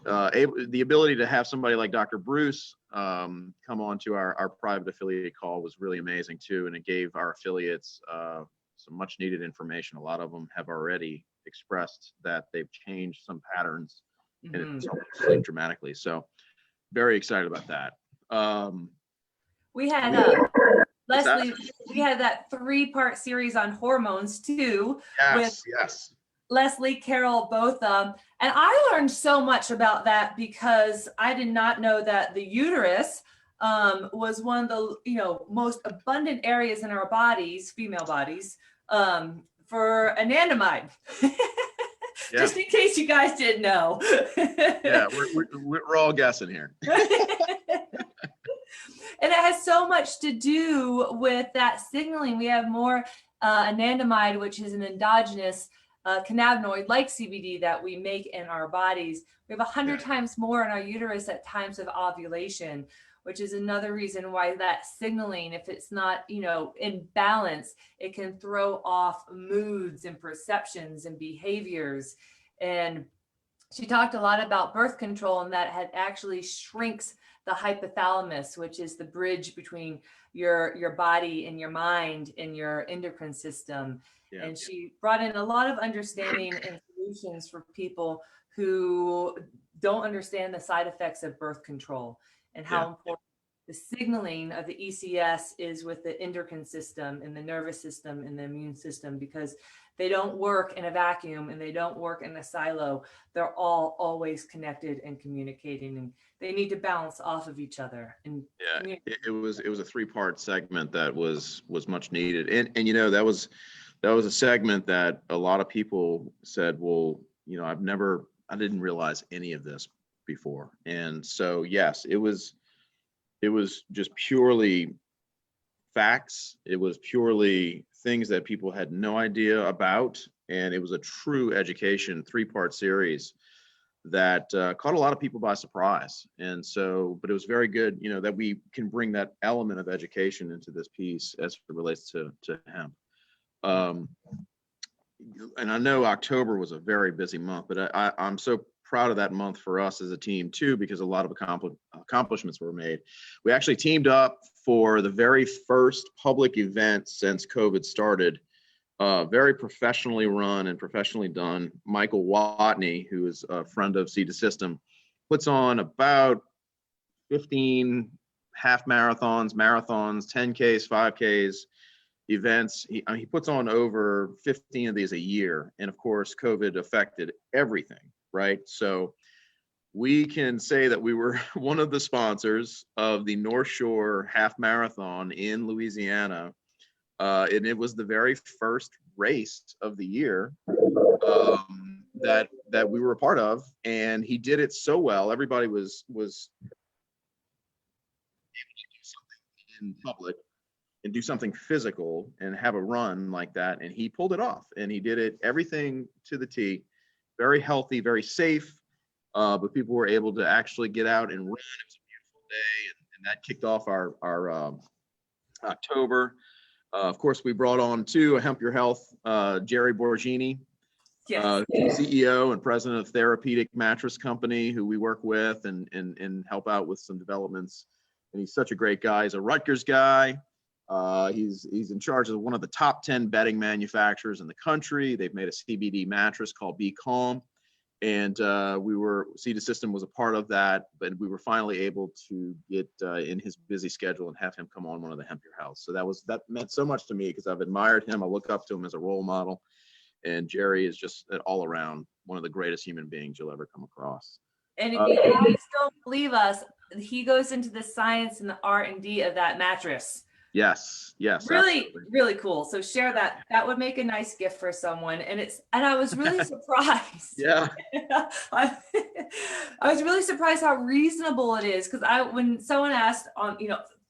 the ability to have somebody like Dr. Bruce come on to our private affiliate call was really amazing too. And it gave our affiliates some much needed information. A lot of them have already expressed that they've changed some patterns and it's helped them sleep dramatically. So very excited about that. We had Leslie, we had that 3-part series on hormones too. Yes. Leslie, Carol, both of them. And I learned so much about that because I did not know that the uterus was one of the most abundant areas in our bodies, female bodies, for anandamide. Just in case you guys didn't know. Yeah, we're all guessing here. And it has so much to do with that signaling. We have more anandamide, which is an endogenous cannabinoid like CBD that we make in our bodies. We have 100 times more in our uterus at times of ovulation, which is another reason why that signaling, if it's not, in balance, it can throw off moods and perceptions and behaviors. And she talked a lot about birth control, and that had actually shrinks the hypothalamus, which is the bridge between your body and your mind and your endocrine system. Yeah. And she brought in a lot of understanding and solutions for people who don't understand the side effects of birth control and how important the signaling of the ECS is with the endocrine system and the nervous system and the immune system, because they don't work in a vacuum and they don't work in a silo. They're all always connected and communicating, and they need to balance off of each other. And it was a 3-part segment that was much needed. And that was a segment that a lot of people said, well, I didn't realize any of this before. And so, yes, it was just purely facts. It was purely things that people had no idea about. And it was a true education 3-part series that caught a lot of people by surprise. And so, but it was very good, that we can bring that element of education into this piece as it relates to hemp. And I know October was a very busy month, but I'm so proud of that month for us as a team too, because a lot of accomplishments were made. We actually teamed up for the very first public event since COVID started, very professionally run and professionally done. Michael Watney, who is a friend of Seed to System, puts on about 15 half marathons, 10Ks, 5Ks, events. He puts on over 15 of these a year. And of course, COVID affected everything, right? So we can say that we were one of the sponsors of the North Shore Half Marathon in Louisiana. And it was the very first race of the year that that we were a part of, and he did it so well. Everybody was able to do something in public and do something physical and have a run like that, and he pulled it off, and he did it everything to the T. Very healthy, very safe, but people were able to actually get out and run. It was a beautiful day, and that kicked off our October. Of course, we brought on to Hemp Your Health, Jerry Borgini, Yes. CEO and president of Therapeutic Mattress Company, who we work with and help out with some developments. And he's such a great guy. He's a Rutgers guy. He's in charge of one of the top 10 bedding manufacturers in the country. They've made a CBD mattress called Be Calm. And Seed System was a part of that, but we were finally able to get in his busy schedule and have him come on one of the Hemp Your Health. So that meant so much to me because I've admired him. I look up to him as a role model. And Jerry is just all around one of the greatest human beings you'll ever come across. And if you guys don't believe us, he goes into the science and the R&D of that mattress. Yes. Really, Absolutely. really cool. So share that. That would make a nice gift for someone. And I was really surprised. Yeah. I was really surprised how reasonable it is. Because when someone asked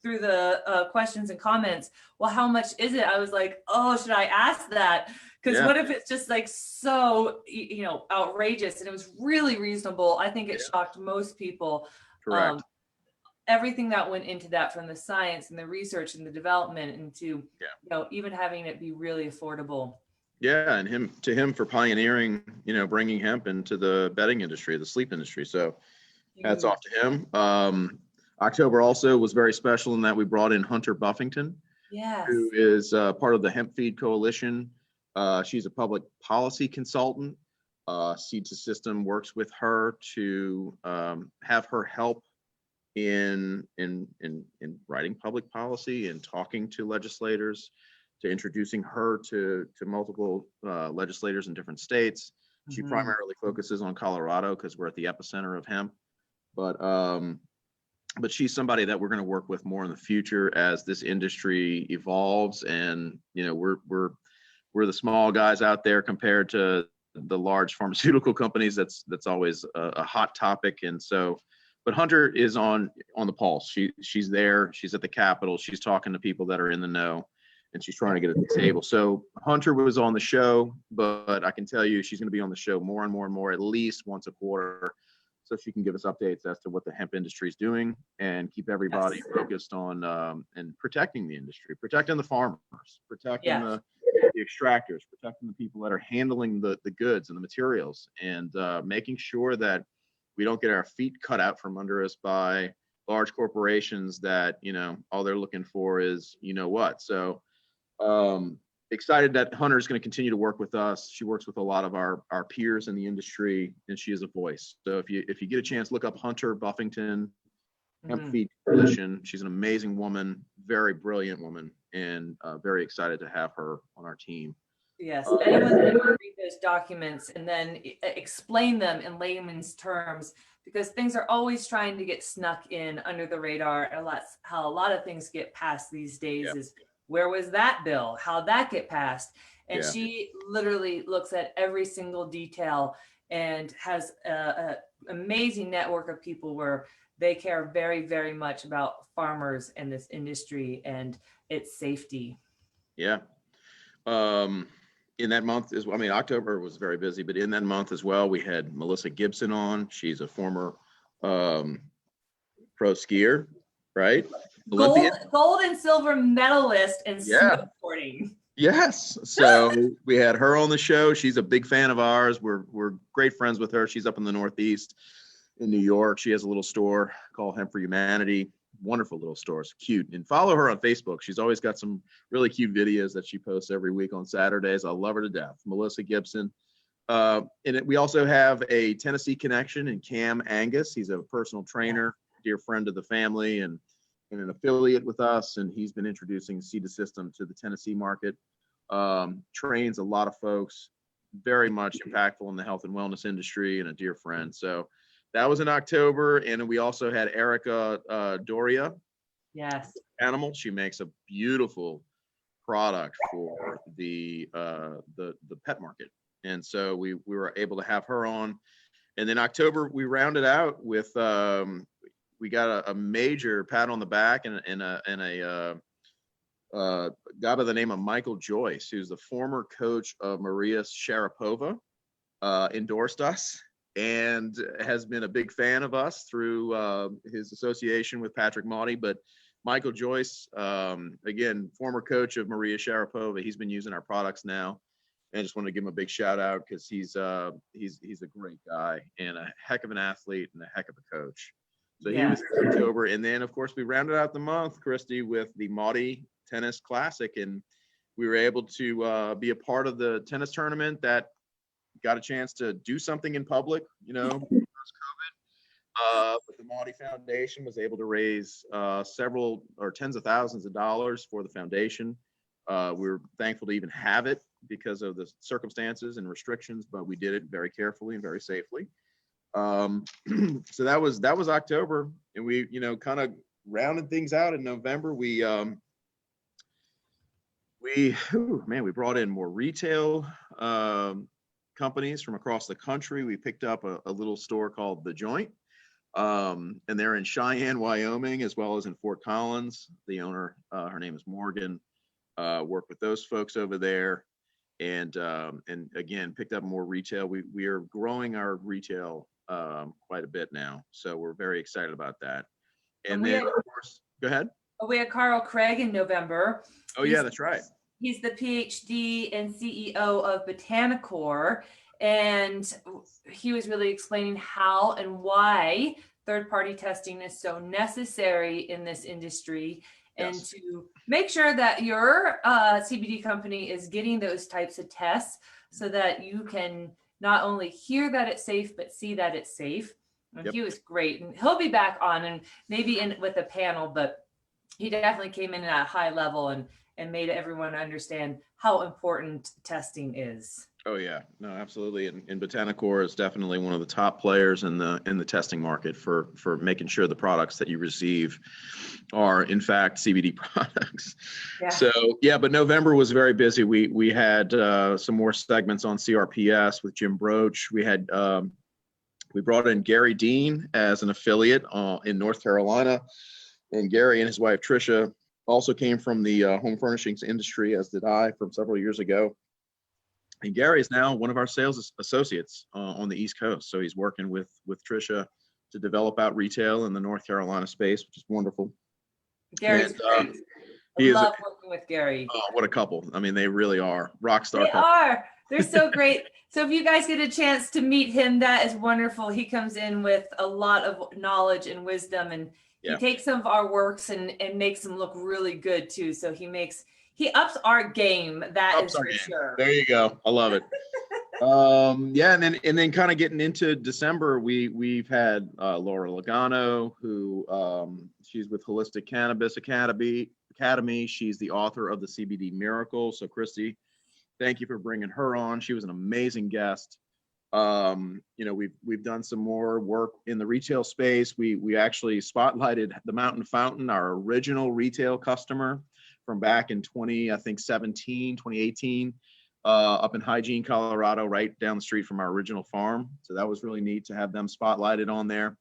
through the questions and comments, well, how much is it? I was like, oh, should I ask that? Because what if it's just like so, outrageous? And it was really reasonable. I think it shocked most people. Correct. Everything that went into that, from the science and the research and the development, and to even having it be really affordable. Yeah, and to him for pioneering, bringing hemp into the bedding industry, the sleep industry. So hats off to him. October also was very special in that we brought in Hunter Buffington, who is part of the Hemp Feed Coalition. She's a public policy consultant. Seed System works with her to have her help in writing public policy and talking to legislators, to introducing her to multiple legislators in different states. She primarily focuses on Colorado because we're at the epicenter of hemp, but she's somebody that we're going to work with more in the future as this industry evolves. And we're the small guys out there compared to the large pharmaceutical companies. That's always a hot topic. And so, but Hunter is on the pulse. She's there. She's at the Capitol. She's talking to people that are in the know, and she's trying to get at the table. So Hunter was on the show, but I can tell you she's going to be on the show more and more and more, at least once a quarter, so she can give us updates as to what the hemp industry is doing and keep everybody focused on and protecting the industry, protecting the farmers, protecting the extractors, protecting the people that are handling the goods and the materials, and making sure that we don't get our feet cut out from under us by large corporations that, all they're looking for is, what. So excited that Hunter is going to continue to work with us. She works with a lot of our peers in the industry, and she is a voice. So if you get a chance, look up Hunter Buffington, Hemp Feed Coalition. She's an amazing woman, very brilliant woman, and very excited to have her on our team. Yes, anyone that can read those documents and then explain them in layman's terms, because things are always trying to get snuck in under the radar. And that's how a lot of things get passed these days. Is where was that bill? How'd that get passed? And she literally looks at every single detail and has an amazing network of people where they care very, very much about farmers and this industry and its safety. Yeah. In that month October was very busy, but in that month as well, we had Melissa Gibson on. She's a former pro skier, right? Gold and silver medalist in snowboarding. Yes. So we had her on the show. She's a big fan of ours. We're great friends with her. She's up in the Northeast in New York. She has a little store called Hemp for Humanity. Wonderful little store. It's cute. And follow her on Facebook. She's always got some really cute videos that she posts every week on Saturdays. I love her to death. Melissa Gibson. We also have a Tennessee connection in Cam Angus. He's a personal trainer, dear friend of the family, and an affiliate with us. And he's been introducing Seed System to the Tennessee market. Trains a lot of folks, very much impactful in the health and wellness industry, and a dear friend. So that was in October. And we also had Erica Doria. Yes. Animal. She makes a beautiful product for the pet market. And so we were able to have her on. And then October, we rounded out with, we got a major pat on the back and a guy by the name of Michael Joyce, who's the former coach of Maria Sharapova, endorsed us and has been a big fan of us through his association with Patrick Mahdi. But Michael Joyce, again, former coach of Maria Sharapova, he's been using our products now. And I just want to give him a big shout out because he's a great guy and a heck of an athlete and a heck of a coach. So he was in October. And then, of course, we rounded out the month, Christy, with the Mahdi Tennis Classic. And we were able to be a part of the tennis tournament that got a chance to do something in public, you know, post-COVID. But the Mahdi Foundation was able to raise several or tens of thousands of dollars for the foundation. We were thankful to even have it because of the circumstances and restrictions, but we did it very carefully and very safely. So that was October, and we, you know, kind of rounded things out in November. We brought in more retail companies from across the country. We picked up a little store called The Joint, and they're in Cheyenne, Wyoming, as well as in Fort Collins. The owner, her name is Morgan, worked with those folks over there, and again, picked up more retail. We are growing our retail quite a bit now, so we're very excited about that. And then, of course, go ahead. We had Carl Craig in November. Oh, yeah, that's right. He's the PhD and CEO of Botanicor, and he was really explaining how and why third-party testing is so necessary in this industry, and to make sure that your CBD company is getting those types of tests so that you can not only hear that it's safe, but see that it's safe. And he was great, and he'll be back on and maybe in with a panel, but he definitely came in at a high level and made everyone understand how important testing is. Oh yeah, no, absolutely. And Botanicor is definitely one of the top players in the testing market for making sure the products that you receive are in fact CBD products. Yeah. So yeah, but November was very busy. We had some more segments on CRPS with Jim Broach. We had we brought in Gary Dean as an affiliate in North Carolina, and Gary and his wife Trisha also came from the home furnishings industry, as did I, from several years ago. And Gary is now one of our sales associates on the East Coast. So he's working with Trisha to develop out retail in the North Carolina space, which is wonderful. Gary's great. I love working with Gary. Oh, what a couple. I mean, they really are rock star. They are. They're so great. So if you guys get a chance to meet him, that is wonderful. He comes in with a lot of knowledge and wisdom, and he takes some of our works and makes them look really good too. So he ups our game. That is for sure. There you go. I love it. Yeah, and then kind of getting into December, we've had Laura Logano, who she's with Holistic Cannabis Academy. She's the author of the CBD Miracle. So Christy, thank you for bringing her on. She was an amazing guest. You know, we've done some more work in the retail space. We actually spotlighted the Mountain Fountain, our original retail customer from back in 2018, up in Hygiene, Colorado, right down the street from our original farm. So that was really neat to have them spotlighted on there.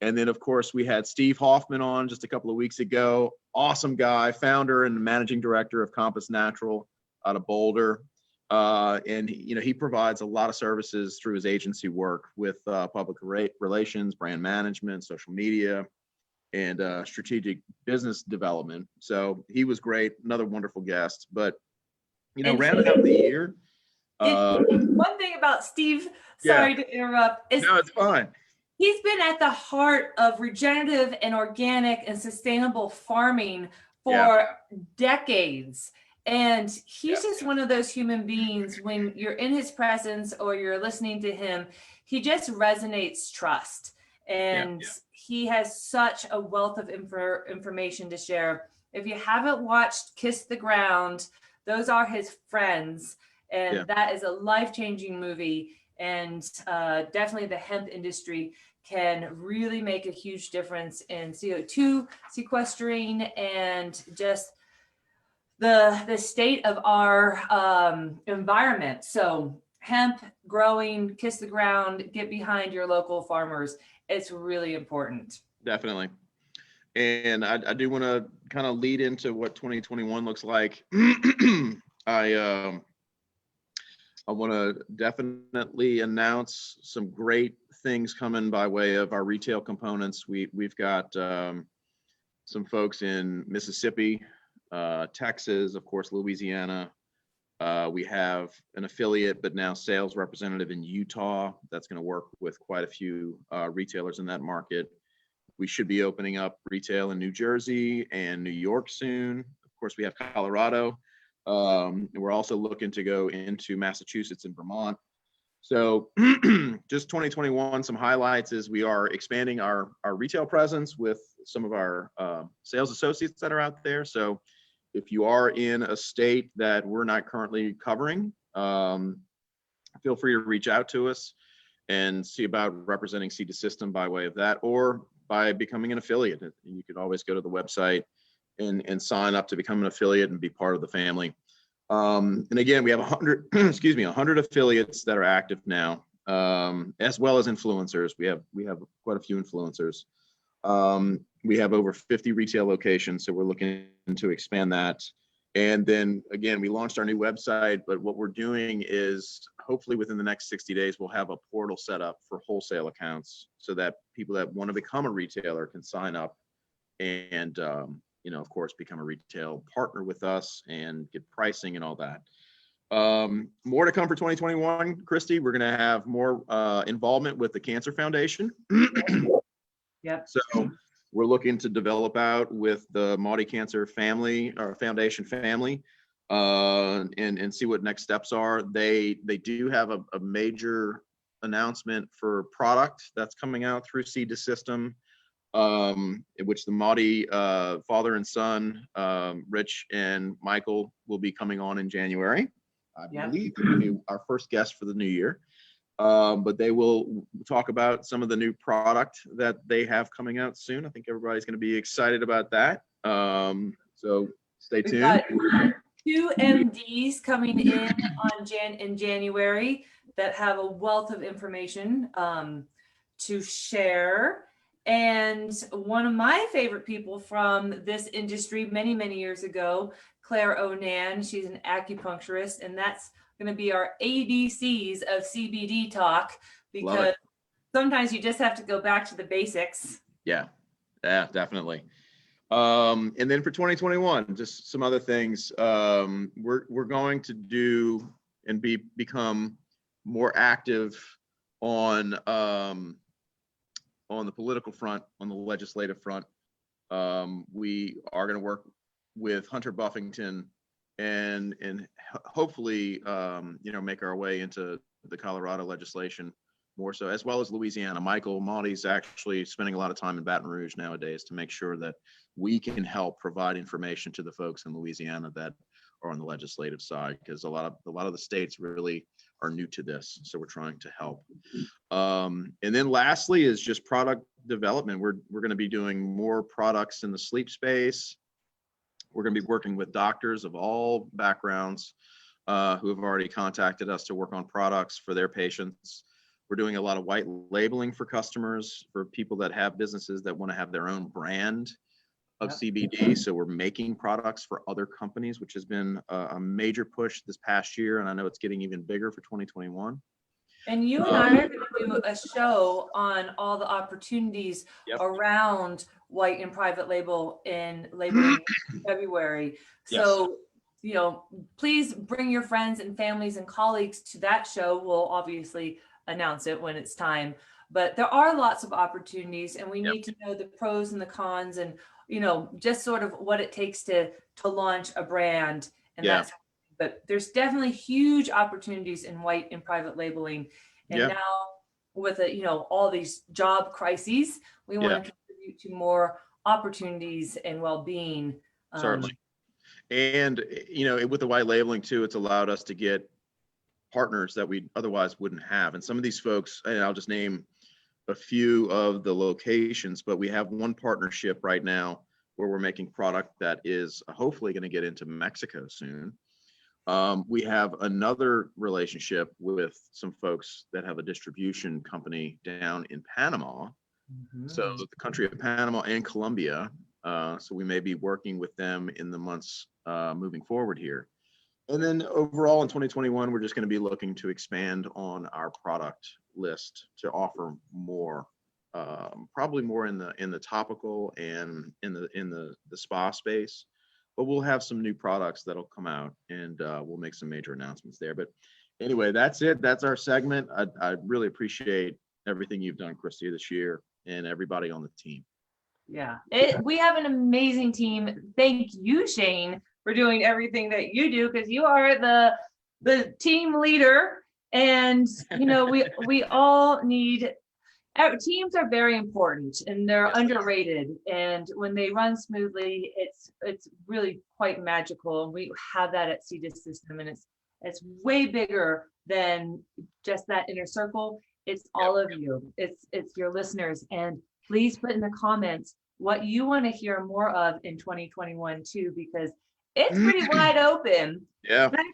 And then, of course, we had Steve Hoffman on just a couple of weeks ago. Awesome guy, founder and managing director of Compass Natural out of Boulder. And you know, he provides a lot of services through his agency work with public relations, brand management, social media, and strategic business development. So he was great, another wonderful guest. But you know, rounding out the year. One thing about Steve, sorry to interrupt, is no, it's fine. He's been at the heart of regenerative and organic and sustainable farming for decades. And he's just one of those human beings, when you're in his presence or you're listening to him, he just resonates trust. And he has such a wealth of information to share. If you haven't watched Kiss the Ground, those are his friends. And that is a life-changing movie. And definitely the hemp industry can really make a huge difference in CO2 sequestering and just the state of our environment. So hemp growing, kiss the ground, get behind your local farmers. It's really important. Definitely. And I do want to kind of lead into what 2021 looks like. I want to definitely announce some great things coming by way of our retail components. We've got some folks in Mississippi, Texas, of course, Louisiana. We have an affiliate, but now sales representative in Utah that's going to work with quite a few retailers in that market. We should be opening up retail in New Jersey and New York soon. Of course, we have Colorado. And we're also looking to go into Massachusetts and Vermont. So just 2021, some highlights is we are expanding our retail presence with some of our sales associates that are out there. So if you are in a state that we're not currently covering, feel free to reach out to us and see about representing Seed to System by way of that, or by becoming an affiliate. You could always go to the website and sign up to become an affiliate and be part of the family. And again, we have 100, 100 affiliates that are active now, as well as influencers. We have quite a few influencers. We have over 50 retail locations, so we're looking to expand that. And then again, we launched our new website, but what we're doing is hopefully within the next 60 days, we'll have a portal set up for wholesale accounts so that people that want to become a retailer can sign up and, of course, become a retail partner with us and get pricing and all that. More to come for 2021, Christy. We're going to have more involvement with the Cancer Foundation. Yep. So we're looking to develop out with the Maori Cancer family or foundation family and see what next steps are. They do have a major announcement for product that's coming out through Seed to System, in which the Mahdi father and son, Rich and Michael, will be coming on in January. I believe they're going to be our first guest for the new year. But they will talk about some of the new product that they have coming out soon. I think everybody's going to be excited about that. So stay tuned. We've got 2 MDs coming in in January that have a wealth of information to share. And one of my favorite people from this industry many, many years ago, Claire Onan, she's an acupuncturist, and that's going to be our ABCs of CBD talk, because sometimes you just have to go back to the basics. Yeah, definitely. And then for 2021, just some other things. We're going to do and become more active on the political front, on the legislative front. We are going to work with Hunter Buffington and hopefully, make our way into the Colorado legislation more so, as well as Louisiana. Marty's actually spending a lot of time in Baton Rouge nowadays to make sure that we can help provide information to the folks in Louisiana that are on the legislative side, because a lot of the states really are new to this. So we're trying to help. And then lastly is just product development. We're going to be doing more products in the sleep space. We're going to be working with doctors of all backgrounds who have already contacted us to work on products for their patients. We're doing a lot of white labeling for customers, for people that have businesses that want to have their own brand of CBD. So we're making products for other companies, which has been a major push this past year. And I know it's getting even bigger for 2021. And you and I are going to do a show on all the opportunities around white and private label in labeling in February. So, please bring your friends and families and colleagues to that show. We'll obviously announce it when it's time, but there are lots of opportunities, and we need to know the pros and the cons, and just sort of what it takes to launch a brand. And that's, but there's definitely huge opportunities in white and private labeling. And now with all these job crises, we want to contribute to more opportunities and well-being. Certainly. And, with the white labeling too, it's allowed us to get partners that we otherwise wouldn't have. And some of these folks, and I'll just name a few of the locations, but we have one partnership right now where we're making product that is hopefully going to get into Mexico soon. We have another relationship with some folks that have a distribution company down in Panama. So the country of Panama and Colombia. So we may be working with them in the months moving forward here. And then overall in 2021, we're just going to be looking to expand on our product list to offer more, probably more in the topical and in the spa space. But we'll have some new products that'll come out, and we'll make some major announcements there. But anyway, that's it. That's our segment. I really appreciate everything you've done, Christy, this year, and everybody on the team. Yeah, we have an amazing team. Thank you, Shane, for doing everything that you do, because you are the team leader. And you know, we all need. Teams are very important, and they're underrated. And when they run smoothly, it's really quite magical. And we have that at CDIS System, and it's way bigger than just that inner circle. It's all of you. It's your listeners. And please put in the comments what you want to hear more of in 2021 too, because it's pretty wide open. Yeah. And I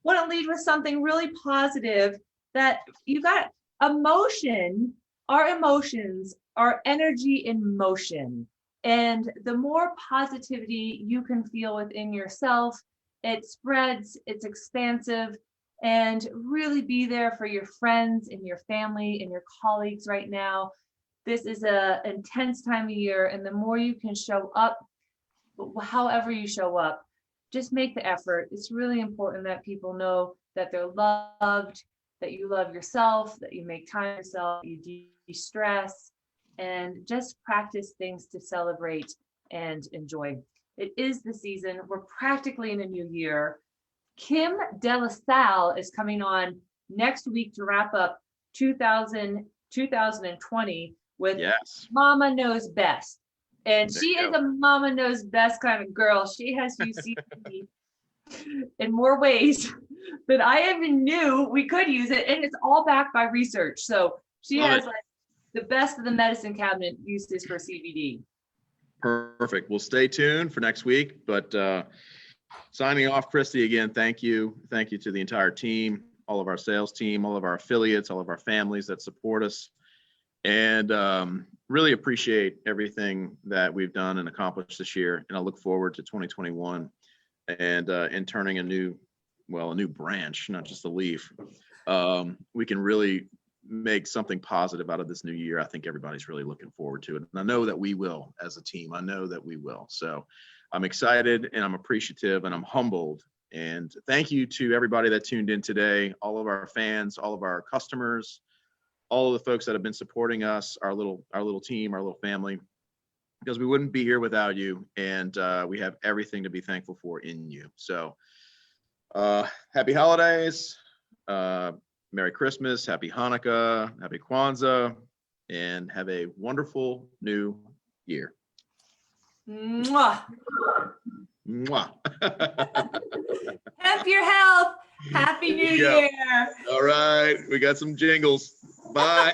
want to lead with something really positive, that you got emotion. Our emotions are energy in motion. And the more positivity you can feel within yourself, it spreads, it's expansive, and really be there for your friends and your family and your colleagues right now. This is an intense time of year, and the more you can show up, however you show up, just make the effort. It's really important that people know that they're loved, that you love yourself, that you make time for yourself, you de-stress, and just practice things to celebrate and enjoy. It is the season. We're practically in a new year. Kim De La Salle is coming on next week to wrap up 2020 with Mama Knows Best. And she is a Mama Knows Best kind of girl. She has UCB in more ways than I even knew we could use it. And it's all backed by research. So she has like the best of the medicine cabinet uses for CBD. Perfect. We'll stay tuned for next week. But signing off, Christy, again, thank you. Thank you to the entire team, all of our sales team, all of our affiliates, all of our families that support us. And really appreciate everything that we've done and accomplished this year. And I look forward to 2021 and turning a new branch, not just a leaf. We can really make something positive out of this new year. I think everybody's really looking forward to it. And I know that we will as a team. I know that we will. So I'm excited and I'm appreciative and I'm humbled. And thank you to everybody that tuned in today, all of our fans, all of our customers, all of the folks that have been supporting us, our little team, our little family, because we wouldn't be here without you. And we have everything to be thankful for in you. So happy holidays, Merry Christmas, Happy Hanukkah, Happy Kwanzaa, and have a wonderful new year. Mwah. Mwah. Hemp Your Health. Happy New Year. All right. We got some jingles. Bye.